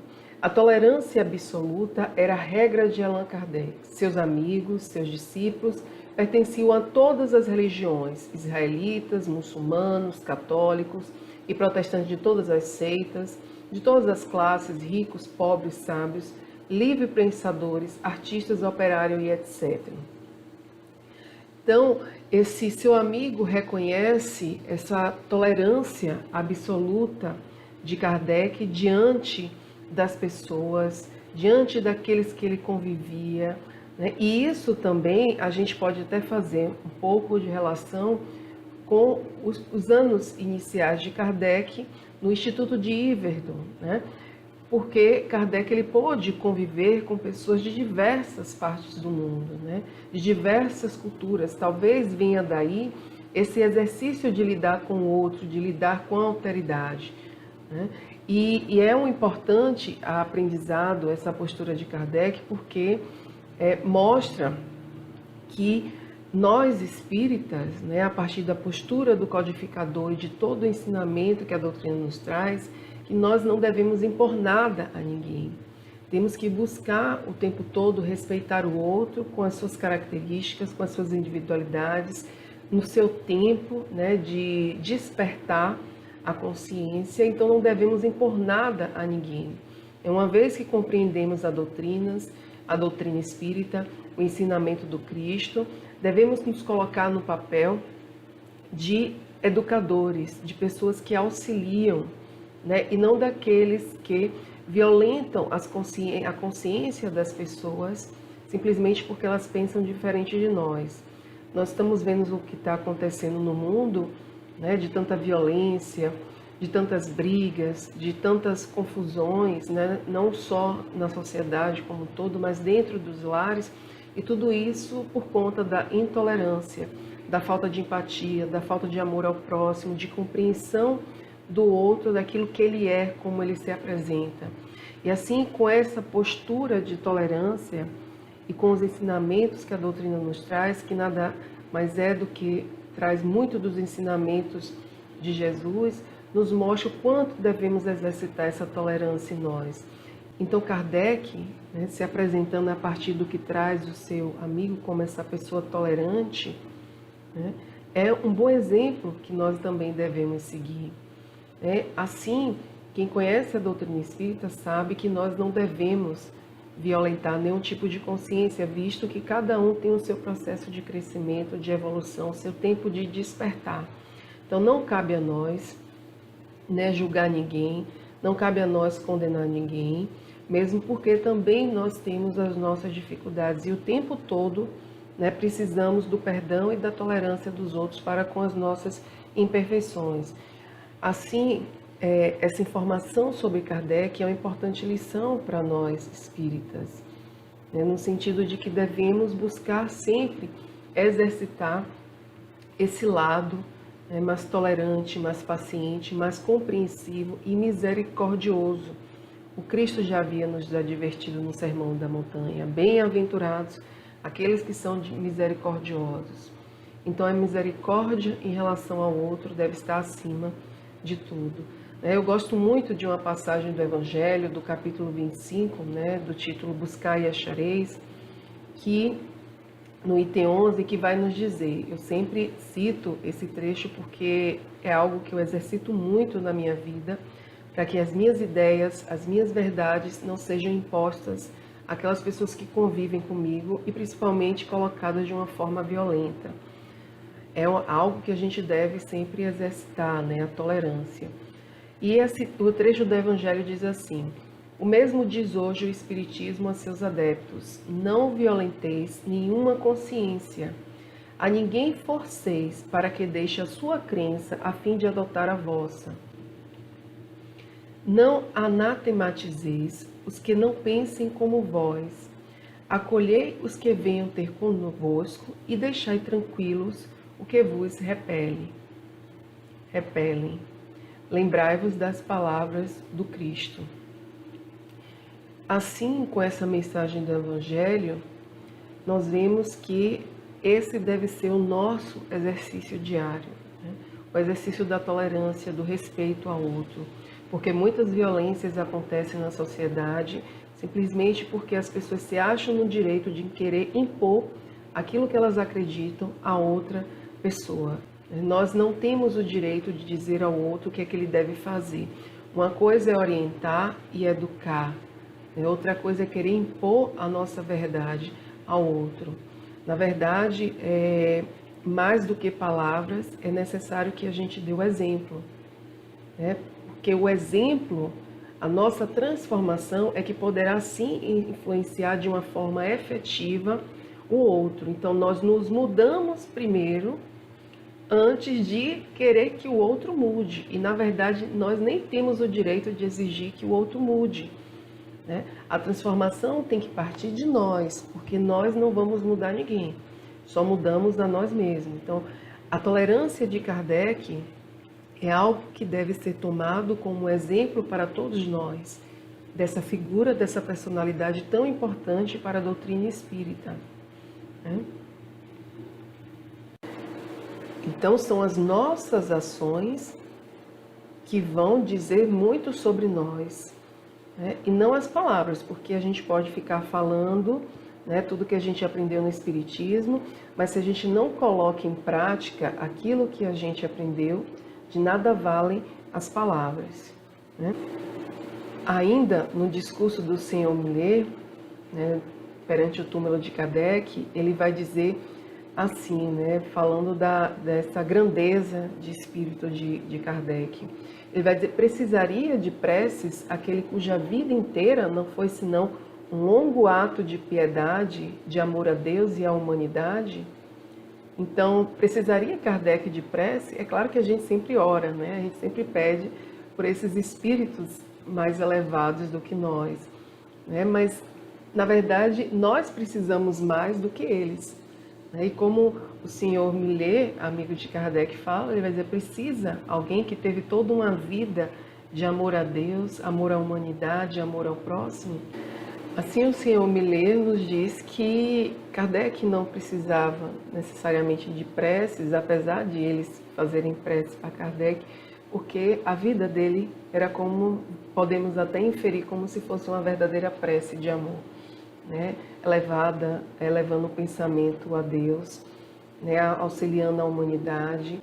a tolerância absoluta era a regra de Allan Kardec. Seus amigos, seus discípulos, pertenciam a todas as religiões, israelitas, muçulmanos, católicos e protestantes de todas as seitas, de todas as classes, ricos, pobres, sábios, livres pensadores, artistas, operários e etc. Então, esse seu amigo reconhece essa tolerância absoluta de Kardec diante das pessoas, diante daqueles que ele convivia, né? E isso também a gente pode até fazer um pouco de relação com os anos iniciais de Kardec no Instituto de Yverdon, né? Porque Kardec ele pôde conviver com pessoas de diversas partes do mundo, né? De diversas culturas. Talvez venha daí esse exercício de lidar com o outro, de lidar com a alteridade, né? E é um importante aprendizado essa postura de Kardec, porque mostra que nós espíritas, né, a partir da postura do codificador e de todo o ensinamento que a doutrina nos traz, que nós não devemos impor nada a ninguém. Temos que buscar o tempo todo respeitar o outro com as suas características, com as suas individualidades, no seu tempo, né, de despertar a consciência. Então não devemos impor nada a ninguém. Uma vez que compreendemos a doutrina espírita, o ensinamento do Cristo, devemos nos colocar no papel de educadores, de pessoas que auxiliam, né? E não daqueles que violentam a consciência das pessoas simplesmente porque elas pensam diferente de nós. Nós estamos vendo o que está acontecendo no mundo, né? De tanta violência, de tantas brigas, de tantas confusões, né? Não só na sociedade como um todo, mas dentro dos lares, e tudo isso por conta da intolerância, da falta de empatia, da falta de amor ao próximo, de compreensão do outro, daquilo que ele é, como ele se apresenta. E assim, com essa postura de tolerância e com os ensinamentos que a doutrina nos traz, que nada mais é do que traz muito dos ensinamentos de Jesus, nos mostra o quanto devemos exercitar essa tolerância em nós. Então Kardec, né, se apresentando a partir do que traz o seu amigo como essa pessoa tolerante, né, é um bom exemplo que nós também devemos seguir. Assim, quem conhece a doutrina espírita sabe que nós não devemos violentar nenhum tipo de consciência, visto que cada um tem o seu processo de crescimento, de evolução, o seu tempo de despertar. Então não cabe a nós, né, julgar ninguém, não cabe a nós condenar ninguém, mesmo porque também nós temos as nossas dificuldades e o tempo todo, né, precisamos do perdão e da tolerância dos outros para com as nossas imperfeições. Assim, essa informação sobre Kardec é uma importante lição para nós espíritas, né, no sentido de que devemos buscar sempre exercitar esse lado, né, mais tolerante, mais paciente, mais compreensivo e misericordioso. O Cristo já havia nos advertido no Sermão da Montanha: bem-aventurados aqueles que são misericordiosos. Então a misericórdia em relação ao outro deve estar acima de tudo. Eu gosto muito de uma passagem do Evangelho, do capítulo 25, né, do título Buscai e Achareis, que no item 11, que vai nos dizer, eu sempre cito esse trecho porque é algo que eu exercito muito na minha vida, para que as minhas ideias, as minhas verdades não sejam impostas àquelas pessoas que convivem comigo e principalmente colocadas de uma forma violenta. É algo que a gente deve sempre exercitar, né, a tolerância. E o trecho do Evangelho diz assim: o mesmo diz hoje o Espiritismo a seus adeptos: não violenteis nenhuma consciência, a ninguém forceis para que deixe a sua crença a fim de adotar a vossa. Não anatematizeis os que não pensem como vós, acolhei os que venham ter convosco e deixai tranquilos o que vos repelem. Lembrai-vos das palavras do Cristo. Assim, com essa mensagem do Evangelho, nós vemos que esse deve ser o nosso exercício diário, né? O exercício da tolerância, do respeito ao outro, porque muitas violências acontecem na sociedade simplesmente porque as pessoas se acham no direito de querer impor aquilo que elas acreditam a outra pessoa. Nós não temos o direito de dizer ao outro o que é que ele deve fazer. Uma coisa é orientar e educar, outra coisa é querer impor a nossa verdade ao outro. Na verdade, mais do que palavras, é necessário que a gente dê o exemplo, né? Porque o exemplo, a nossa transformação é que poderá sim influenciar de uma forma efetiva o outro. Então nós nos mudamos primeiro antes de querer que o outro mude. E na verdade nós nem temos o direito de exigir que o outro mude, né? A transformação tem que partir de nós, porque nós não vamos mudar ninguém, só mudamos a nós mesmos. Então a tolerância de Kardec é algo que deve ser tomado como exemplo para todos nós, dessa figura, dessa personalidade tão importante para a doutrina espírita, né? Então são as nossas ações que vão dizer muito sobre nós, né? E não as palavras, porque a gente pode ficar falando, né, tudo que a gente aprendeu no Espiritismo, mas se a gente não coloca em prática aquilo que a gente aprendeu, de nada valem as palavras, né? Ainda no discurso do Senhor Millet, né, perante o túmulo de Kardec, ele vai dizer assim, né, falando dessa grandeza de espírito de Kardec. Ele vai dizer: precisaria de preces aquele cuja vida inteira não foi senão um longo ato de piedade, de amor a Deus e à humanidade? Então, precisaria Kardec de prece? É claro que a gente sempre ora, né? A gente sempre pede por esses espíritos mais elevados do que nós, né? Mas, na verdade, nós precisamos mais do que eles, né? E como o senhor Millet, amigo de Kardec, fala, ele vai dizer: precisa alguém que teve toda uma vida de amor a Deus, amor à humanidade, amor ao próximo. Assim, o senhor Millet nos diz que Kardec não precisava necessariamente de preces, apesar de eles fazerem preces para Kardec, porque a vida dele era como, podemos até inferir, como se fosse uma verdadeira prece de amor, né? Elevando o pensamento a Deus, né? Auxiliando a humanidade.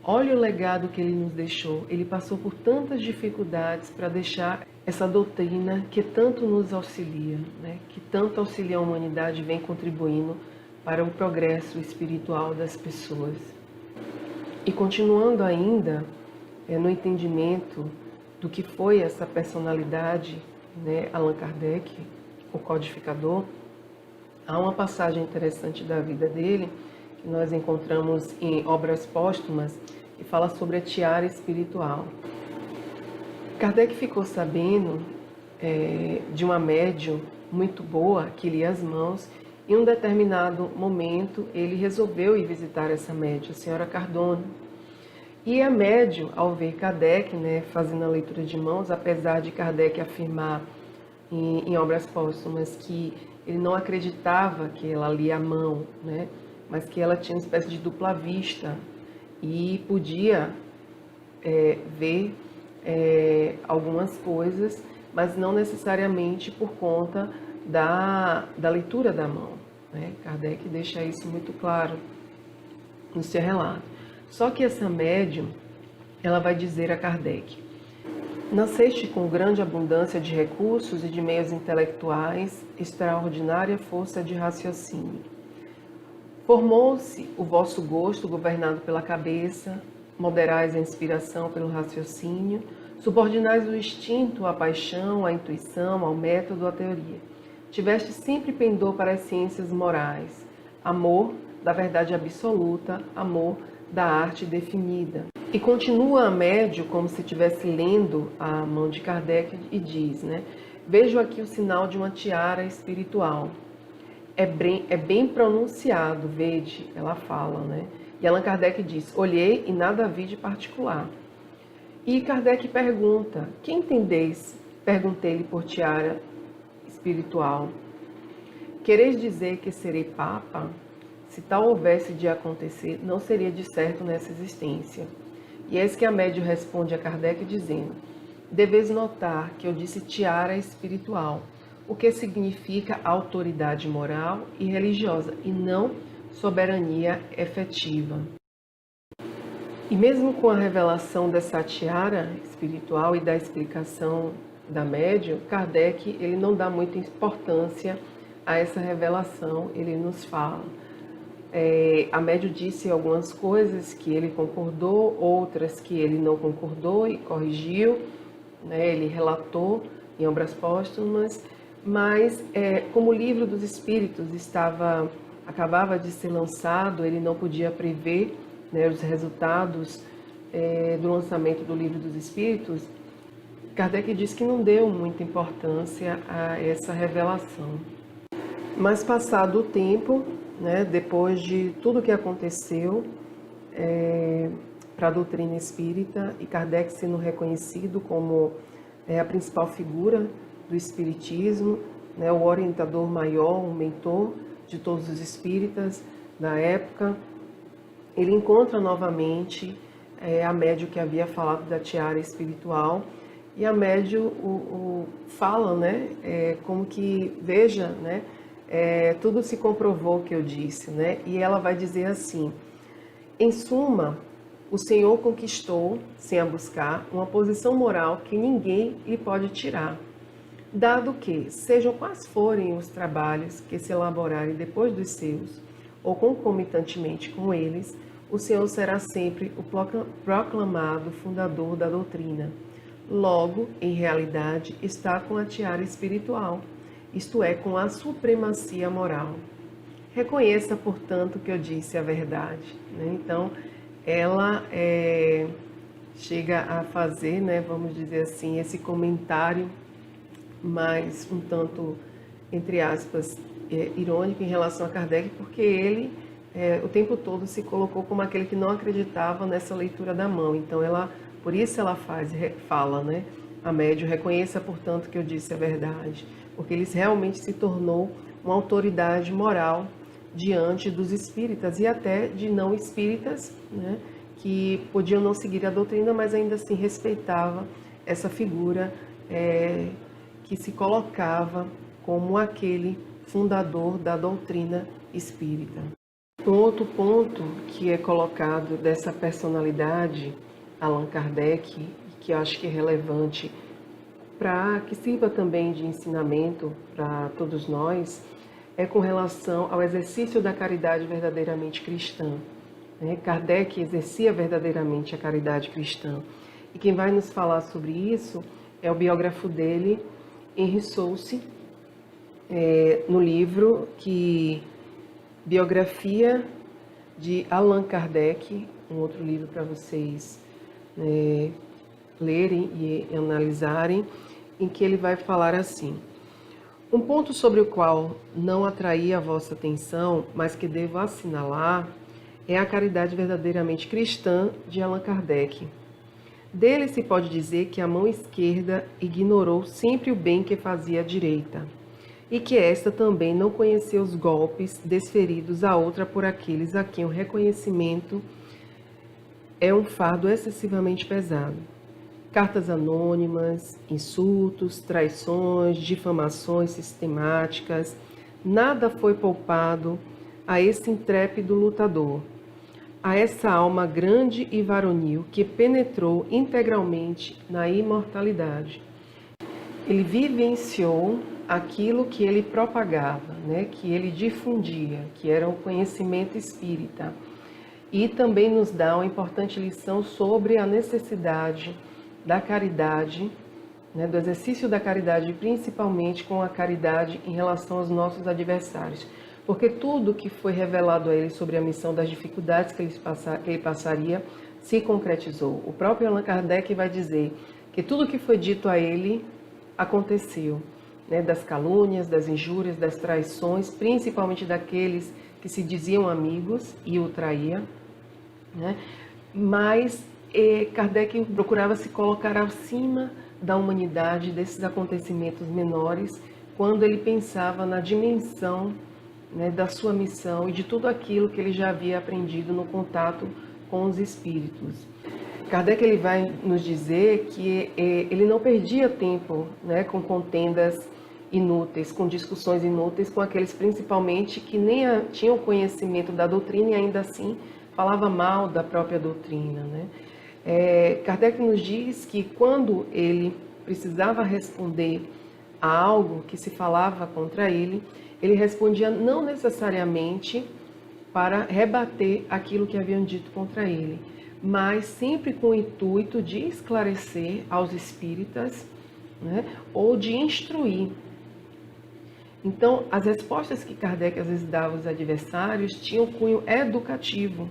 Olha o legado que ele nos deixou. Ele passou por tantas dificuldades para deixar essa doutrina que tanto nos auxilia, né? Que tanto auxilia a humanidade, vem contribuindo para o progresso espiritual das pessoas. E continuando ainda no entendimento do que foi essa personalidade, né, Allan Kardec, o codificador, há uma passagem interessante da vida dele que nós encontramos em Obras Póstumas e fala sobre a tiara espiritual. Kardec ficou sabendo de uma médium muito boa que lia as mãos. Em um determinado momento, ele resolveu ir visitar essa médium, a senhora Cardone. E a médium, ao ver Kardec, né, fazendo a leitura de mãos, apesar de Kardec afirmar em Obras Póstumas que ele não acreditava que ela lia a mão, né, mas que ela tinha uma espécie de dupla vista e podia ver algumas coisas, mas não necessariamente por conta da leitura da mão, né? Kardec deixa isso muito claro no seu relato. Só que essa médium, ela vai dizer a Kardec: nasceste com grande abundância de recursos e de meios intelectuais, extraordinária força de raciocínio. Formou-se o vosso gosto governado pela cabeça, moderais a inspiração pelo raciocínio, subordinais o instinto à paixão, à intuição, ao método, à teoria. Tiveste sempre pendor para as ciências morais, amor da verdade absoluta, amor da arte definida. E continua a médium como se estivesse lendo a mão de Kardec e diz, né? Vejo aqui o sinal de uma tiara espiritual. É bem pronunciado, vede, ela fala, né? E Allan Kardec diz: olhei e nada vi de particular. E Kardec pergunta: que entendeis? Perguntei-lhe por tiara espiritual. Quereis dizer que serei papa? Se tal houvesse de acontecer, não seria de certo nessa existência. E eis que a médium responde a Kardec dizendo: deveis notar que eu disse tiara espiritual, o que significa autoridade moral e religiosa, e não soberania efetiva. E mesmo com a revelação dessa tiara espiritual e da explicação da médium, Kardec ele não dá muita importância a essa revelação, ele nos fala. A médium disse algumas coisas que ele concordou, outras que ele não concordou e corrigiu, né? Ele relatou em Obras Póstumas, mas como o Livro dos Espíritos acabava de ser lançado, ele não podia prever, né, os resultados do lançamento do Livro dos Espíritos. Kardec diz que não deu muita importância a essa revelação. Mas passado o tempo, né, depois de tudo que aconteceu para a doutrina espírita, e Kardec sendo reconhecido como a principal figura do espiritismo, né, o orientador maior, o mentor de todos os espíritas da época, ele encontra novamente a médium que havia falado da tiara espiritual, e a médium fala, né, como que, veja, né, tudo se comprovou que eu disse, né, e ela vai dizer assim: em suma, o Senhor conquistou, sem a buscar, uma posição moral que ninguém lhe pode tirar, dado que, sejam quais forem os trabalhos que se elaborarem depois dos seus, ou concomitantemente com eles, o Senhor será sempre o proclamado fundador da doutrina. Logo, em realidade, está com a tiara espiritual, isto é, com a supremacia moral. Reconheça, portanto, que eu disse a verdade, né? Então, ela chega a fazer, né, vamos dizer assim, esse comentário mais um tanto, entre aspas, irônico em relação a Kardec, porque ele o tempo todo se colocou como aquele que não acreditava nessa leitura da mão. Então, por isso ela fala, né, a médium: reconheça, portanto, que eu disse a verdade, porque ele realmente se tornou uma autoridade moral diante dos espíritas e até de não espíritas, né, que podiam não seguir a doutrina, mas ainda assim respeitava essa figura que se colocava como aquele fundador da doutrina espírita. Um outro ponto que é colocado dessa personalidade, Allan Kardec, que eu acho que é relevante para que sirva também de ensinamento para todos nós, é com relação ao exercício da caridade verdadeiramente cristã. Kardec exercia verdadeiramente a caridade cristã. E quem vai nos falar sobre isso é o biógrafo dele, Henri Soucy, no livro Biografia de Allan Kardec, um outro livro para vocês lerem e analisarem, em que ele vai falar assim: um ponto sobre o qual não atraí a vossa atenção, mas que devo assinalar, é a caridade verdadeiramente cristã de Allan Kardec. Dele se pode dizer que a mão esquerda ignorou sempre o bem que fazia a direita, e que esta também não conheceu os golpes desferidos à outra por aqueles a quem o reconhecimento é um fardo excessivamente pesado. Cartas anônimas, insultos, traições, difamações sistemáticas, nada foi poupado a esse intrépido lutador, a essa alma grande e varonil que penetrou integralmente na imortalidade. Ele vivenciou aquilo que ele propagava, que ele difundia, que era o conhecimento espírita. E também nos dá uma importante lição sobre a necessidade da caridade, do exercício da caridade, principalmente com a caridade em relação aos nossos adversários. Porque tudo que foi revelado a ele sobre a missão das dificuldades que ele passaria se concretizou. O próprio Allan Kardec vai dizer que tudo que foi dito a ele aconteceu, das calúnias, das injúrias, das traições, principalmente daqueles que se diziam amigos e o traíam, mas Kardec procurava se colocar acima da humanidade, desses acontecimentos menores, quando ele pensava na dimensão da sua missão e de tudo aquilo que ele já havia aprendido no contato com os espíritos. Kardec ele vai nos dizer que ele não perdia tempo com contendas inúteis, com discussões inúteis, com aqueles principalmente que nem tinham conhecimento da doutrina e ainda assim falava mal da própria doutrina. Kardec nos diz que quando ele precisava responder a algo que se falava contra ele, ele respondia não necessariamente para rebater aquilo que haviam dito contra ele, mas sempre com o intuito de esclarecer aos espíritas, ou de instruir. Então, as respostas que Kardec às vezes dava aos adversários tinham cunho educativo,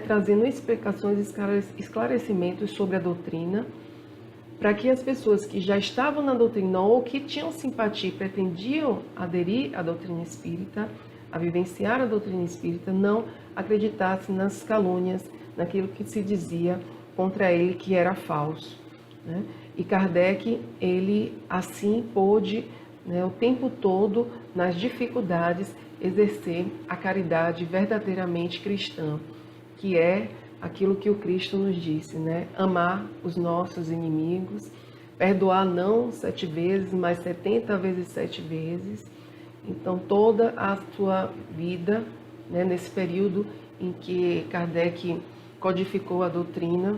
trazendo explicações e esclarecimentos sobre a doutrina, para que as pessoas que já estavam na doutrina ou que tinham simpatia e pretendiam aderir à doutrina espírita, a vivenciar a doutrina espírita, não acreditassem nas calúnias, naquilo que se dizia contra ele que era falso. E Kardec, ele assim pôde, o tempo todo, nas dificuldades, exercer a caridade verdadeiramente cristã, que é aquilo que o Cristo nos disse, amar os nossos inimigos, perdoar não 7 vezes, mas 70 vezes 7 vezes. Então, toda a sua vida, nesse período em que Kardec codificou a doutrina,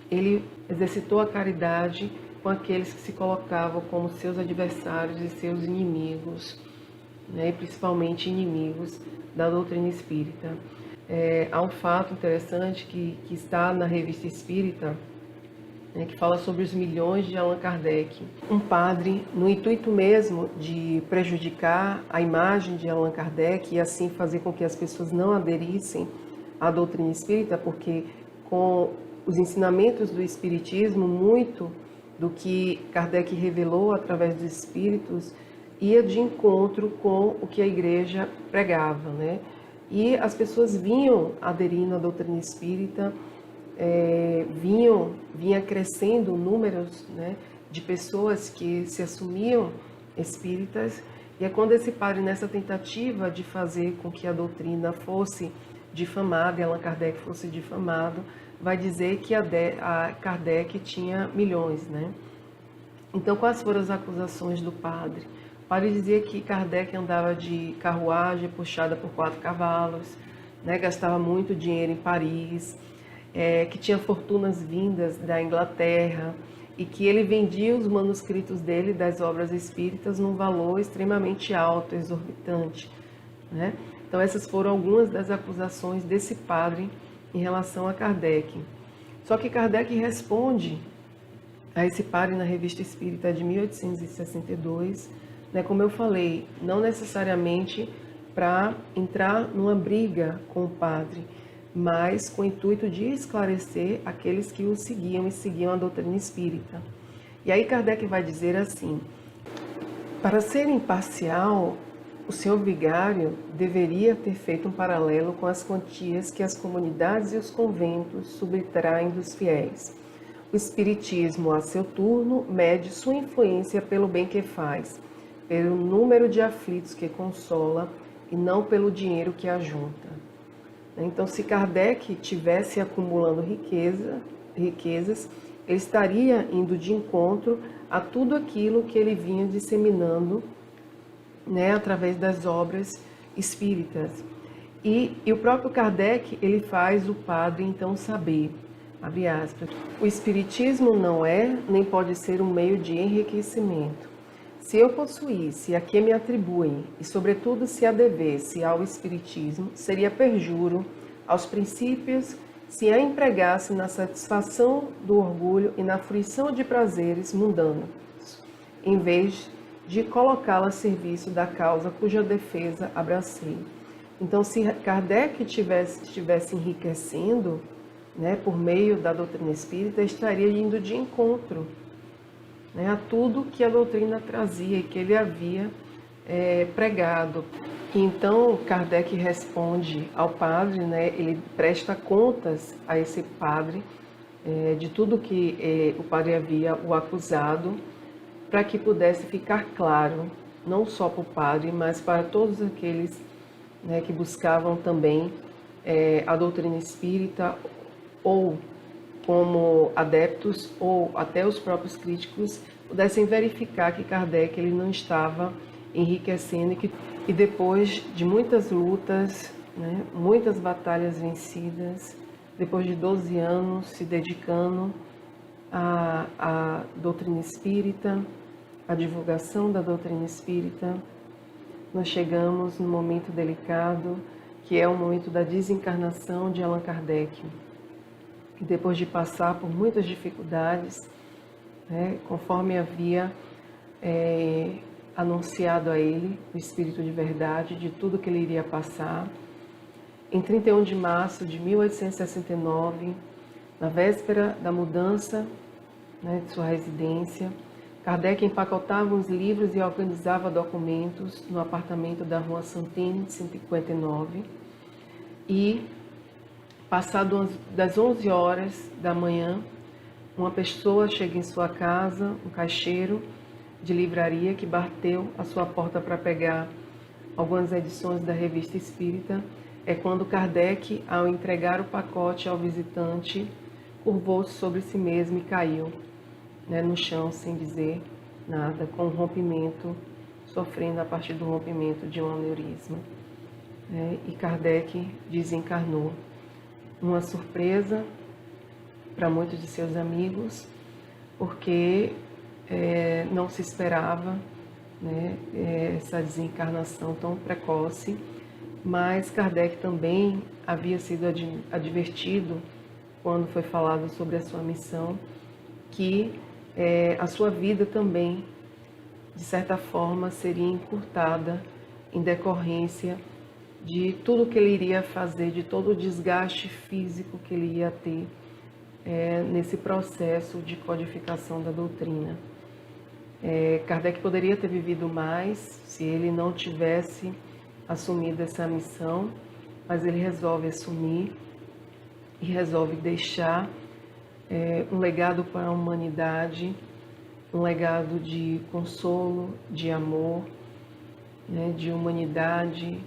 ele exercitou a caridade com aqueles que se colocavam como seus adversários e seus inimigos, e principalmente inimigos da doutrina espírita. Há um fato interessante que está na Revista Espírita, que fala sobre os milhões de Allan Kardec. Um padre, no intuito mesmo de prejudicar a imagem de Allan Kardec e assim fazer com que as pessoas não aderissem à doutrina espírita, porque com os ensinamentos do espiritismo, muito do que Kardec revelou através dos espíritos ia de encontro com o que a igreja pregava, E as pessoas vinham aderindo à doutrina espírita, vinha crescendo números de pessoas que se assumiam espíritas, e é quando esse padre, nessa tentativa de fazer com que a doutrina fosse difamado, e Allan Kardec fosse difamado, vai dizer que a Kardec tinha milhões, né? Então, quais foram as acusações do padre? O padre dizia que Kardec andava de carruagem puxada por 4 cavalos, né? Gastava muito dinheiro em Paris, que tinha fortunas vindas da Inglaterra e que ele vendia os manuscritos dele, das obras espíritas, num valor extremamente alto, exorbitante, né? Então, essas foram algumas das acusações desse padre em relação a Kardec. Só que Kardec responde a esse padre na Revista Espírita de 1862, né, como eu falei, não necessariamente para entrar numa briga com o padre, mas com o intuito de esclarecer aqueles que o seguiam e seguiam a doutrina espírita. E aí Kardec vai dizer assim: para ser imparcial, o senhor vigário deveria ter feito um paralelo com as quantias que as comunidades e os conventos subtraem dos fiéis. O Espiritismo, a seu turno, mede sua influência pelo bem que faz, pelo número de aflitos que consola e não pelo dinheiro que ajunta. Então, se Kardec tivesse acumulando riquezas, ele estaria indo de encontro a tudo aquilo que ele vinha disseminando, né, através das obras espíritas. E o próprio Kardec, ele faz o padre então saber, abre aspas, o Espiritismo não é, nem pode ser um meio de enriquecimento. Se eu possuísse a que me atribuem, e sobretudo se a devesse ao Espiritismo, seria perjuro aos princípios se a empregasse na satisfação do orgulho e na fruição de prazeres mundanos, em vez de colocá-la a serviço da causa cuja defesa abracei. Então, se Kardec estivesse enriquecendo, né, por meio da doutrina espírita, estaria indo de encontro, né, a tudo que a doutrina trazia e que ele havia pregado. Então, Kardec responde ao padre, né, ele presta contas a esse padre de tudo que o padre havia o acusado, para que pudesse ficar claro, não só para o padre, mas para todos aqueles, né, que buscavam também a doutrina espírita, ou como adeptos, ou até os próprios críticos, pudessem verificar que Kardec ele não estava enriquecendo e depois de muitas lutas, né, muitas batalhas vencidas, depois de 12 anos se dedicando à doutrina espírita, à divulgação da doutrina espírita, nós chegamos num momento delicado, que é o momento da desencarnação de Allan Kardec. E depois de passar por muitas dificuldades, né, conforme havia anunciado a ele, o Espírito de Verdade, de tudo que ele iria passar, em 31 de março de 1869, na véspera da mudança, né, de sua residência, Kardec empacotava os livros e organizava documentos no apartamento da Rua Santini, 159, e, passado das 11 horas da manhã, uma pessoa chega em sua casa, um caixeiro de livraria que bateu a sua porta para pegar algumas edições da Revista Espírita. É quando Kardec, ao entregar o pacote ao visitante, curvou-se sobre si mesmo e caiu, né, no chão sem dizer nada, com um rompimento, sofrendo a partir do rompimento de um aneurisma. E Kardec desencarnou. Uma surpresa para muitos de seus amigos, porque não se esperava, né, essa desencarnação tão precoce, mas Kardec também havia sido advertido, quando foi falado sobre a sua missão, que a sua vida também, de certa forma, seria encurtada em decorrência de tudo que ele iria fazer, de todo o desgaste físico que ele ia ter nesse processo de codificação da doutrina. Kardec poderia ter vivido mais se ele não tivesse assumido essa missão, mas ele resolve assumir e resolve deixar um legado para a humanidade, um legado de consolo, de amor, né, de humanidade,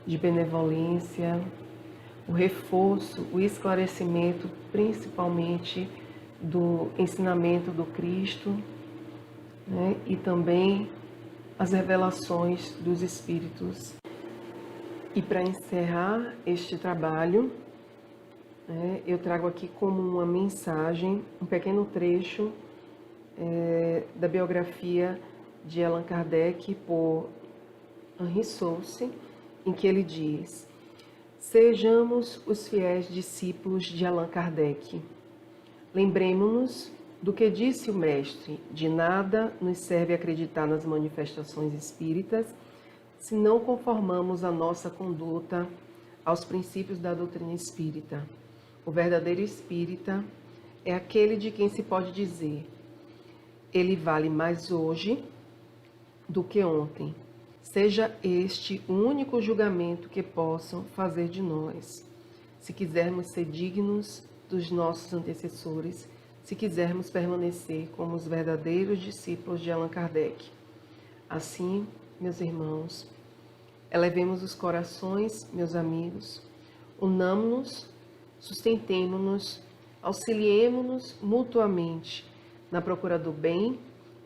de benevolência, o reforço, o esclarecimento, principalmente do ensinamento do Cristo, né? E também as revelações dos Espíritos. E para encerrar este trabalho, né, eu trago aqui como uma mensagem, um pequeno trecho da biografia de Allan Kardec por Henri Sauce, em que ele diz: sejamos os fiéis discípulos de Allan Kardec. Lembremos-nos do que disse o mestre: de nada nos serve acreditar nas manifestações espíritas se não conformamos a nossa conduta aos princípios da doutrina espírita. O verdadeiro espírita é aquele de quem se pode dizer: ele vale mais hoje do que ontem. Seja este o único julgamento que possam fazer de nós, se quisermos ser dignos dos nossos antecessores, se quisermos permanecer como os verdadeiros discípulos de Allan Kardec. Assim, meus irmãos, elevemos os corações, meus amigos, unamo-nos, sustentemo-nos, auxiliemo-nos mutuamente na procura do bem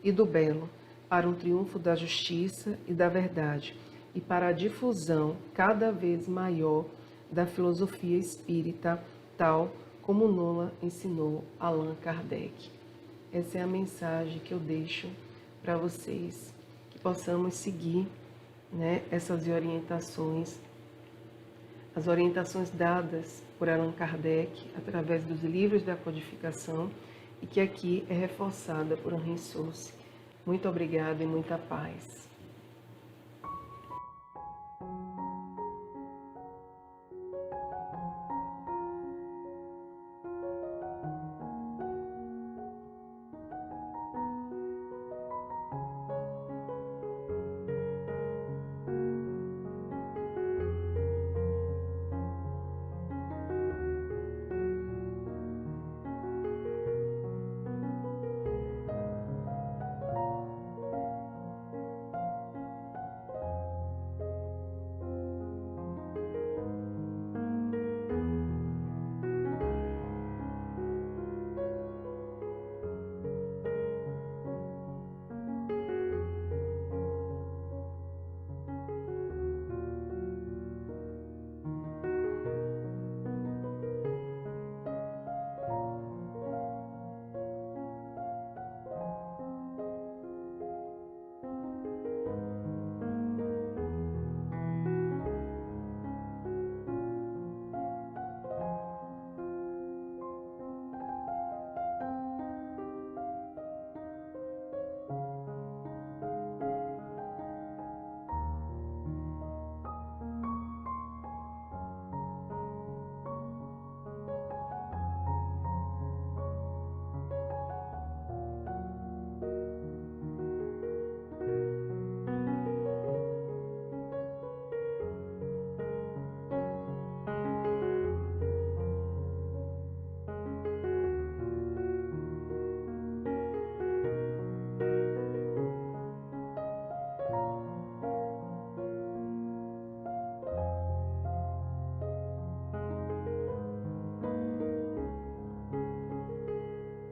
e do belo, para um triunfo da justiça e da verdade, e para a difusão cada vez maior da filosofia espírita, tal como Nola ensinou Allan Kardec. Essa é a mensagem que eu deixo para vocês, que possamos seguir, né, essas orientações, as orientações dadas por Allan Kardec através dos livros da codificação e que aqui é reforçada por Henri Sauce. Muito obrigada e muita paz.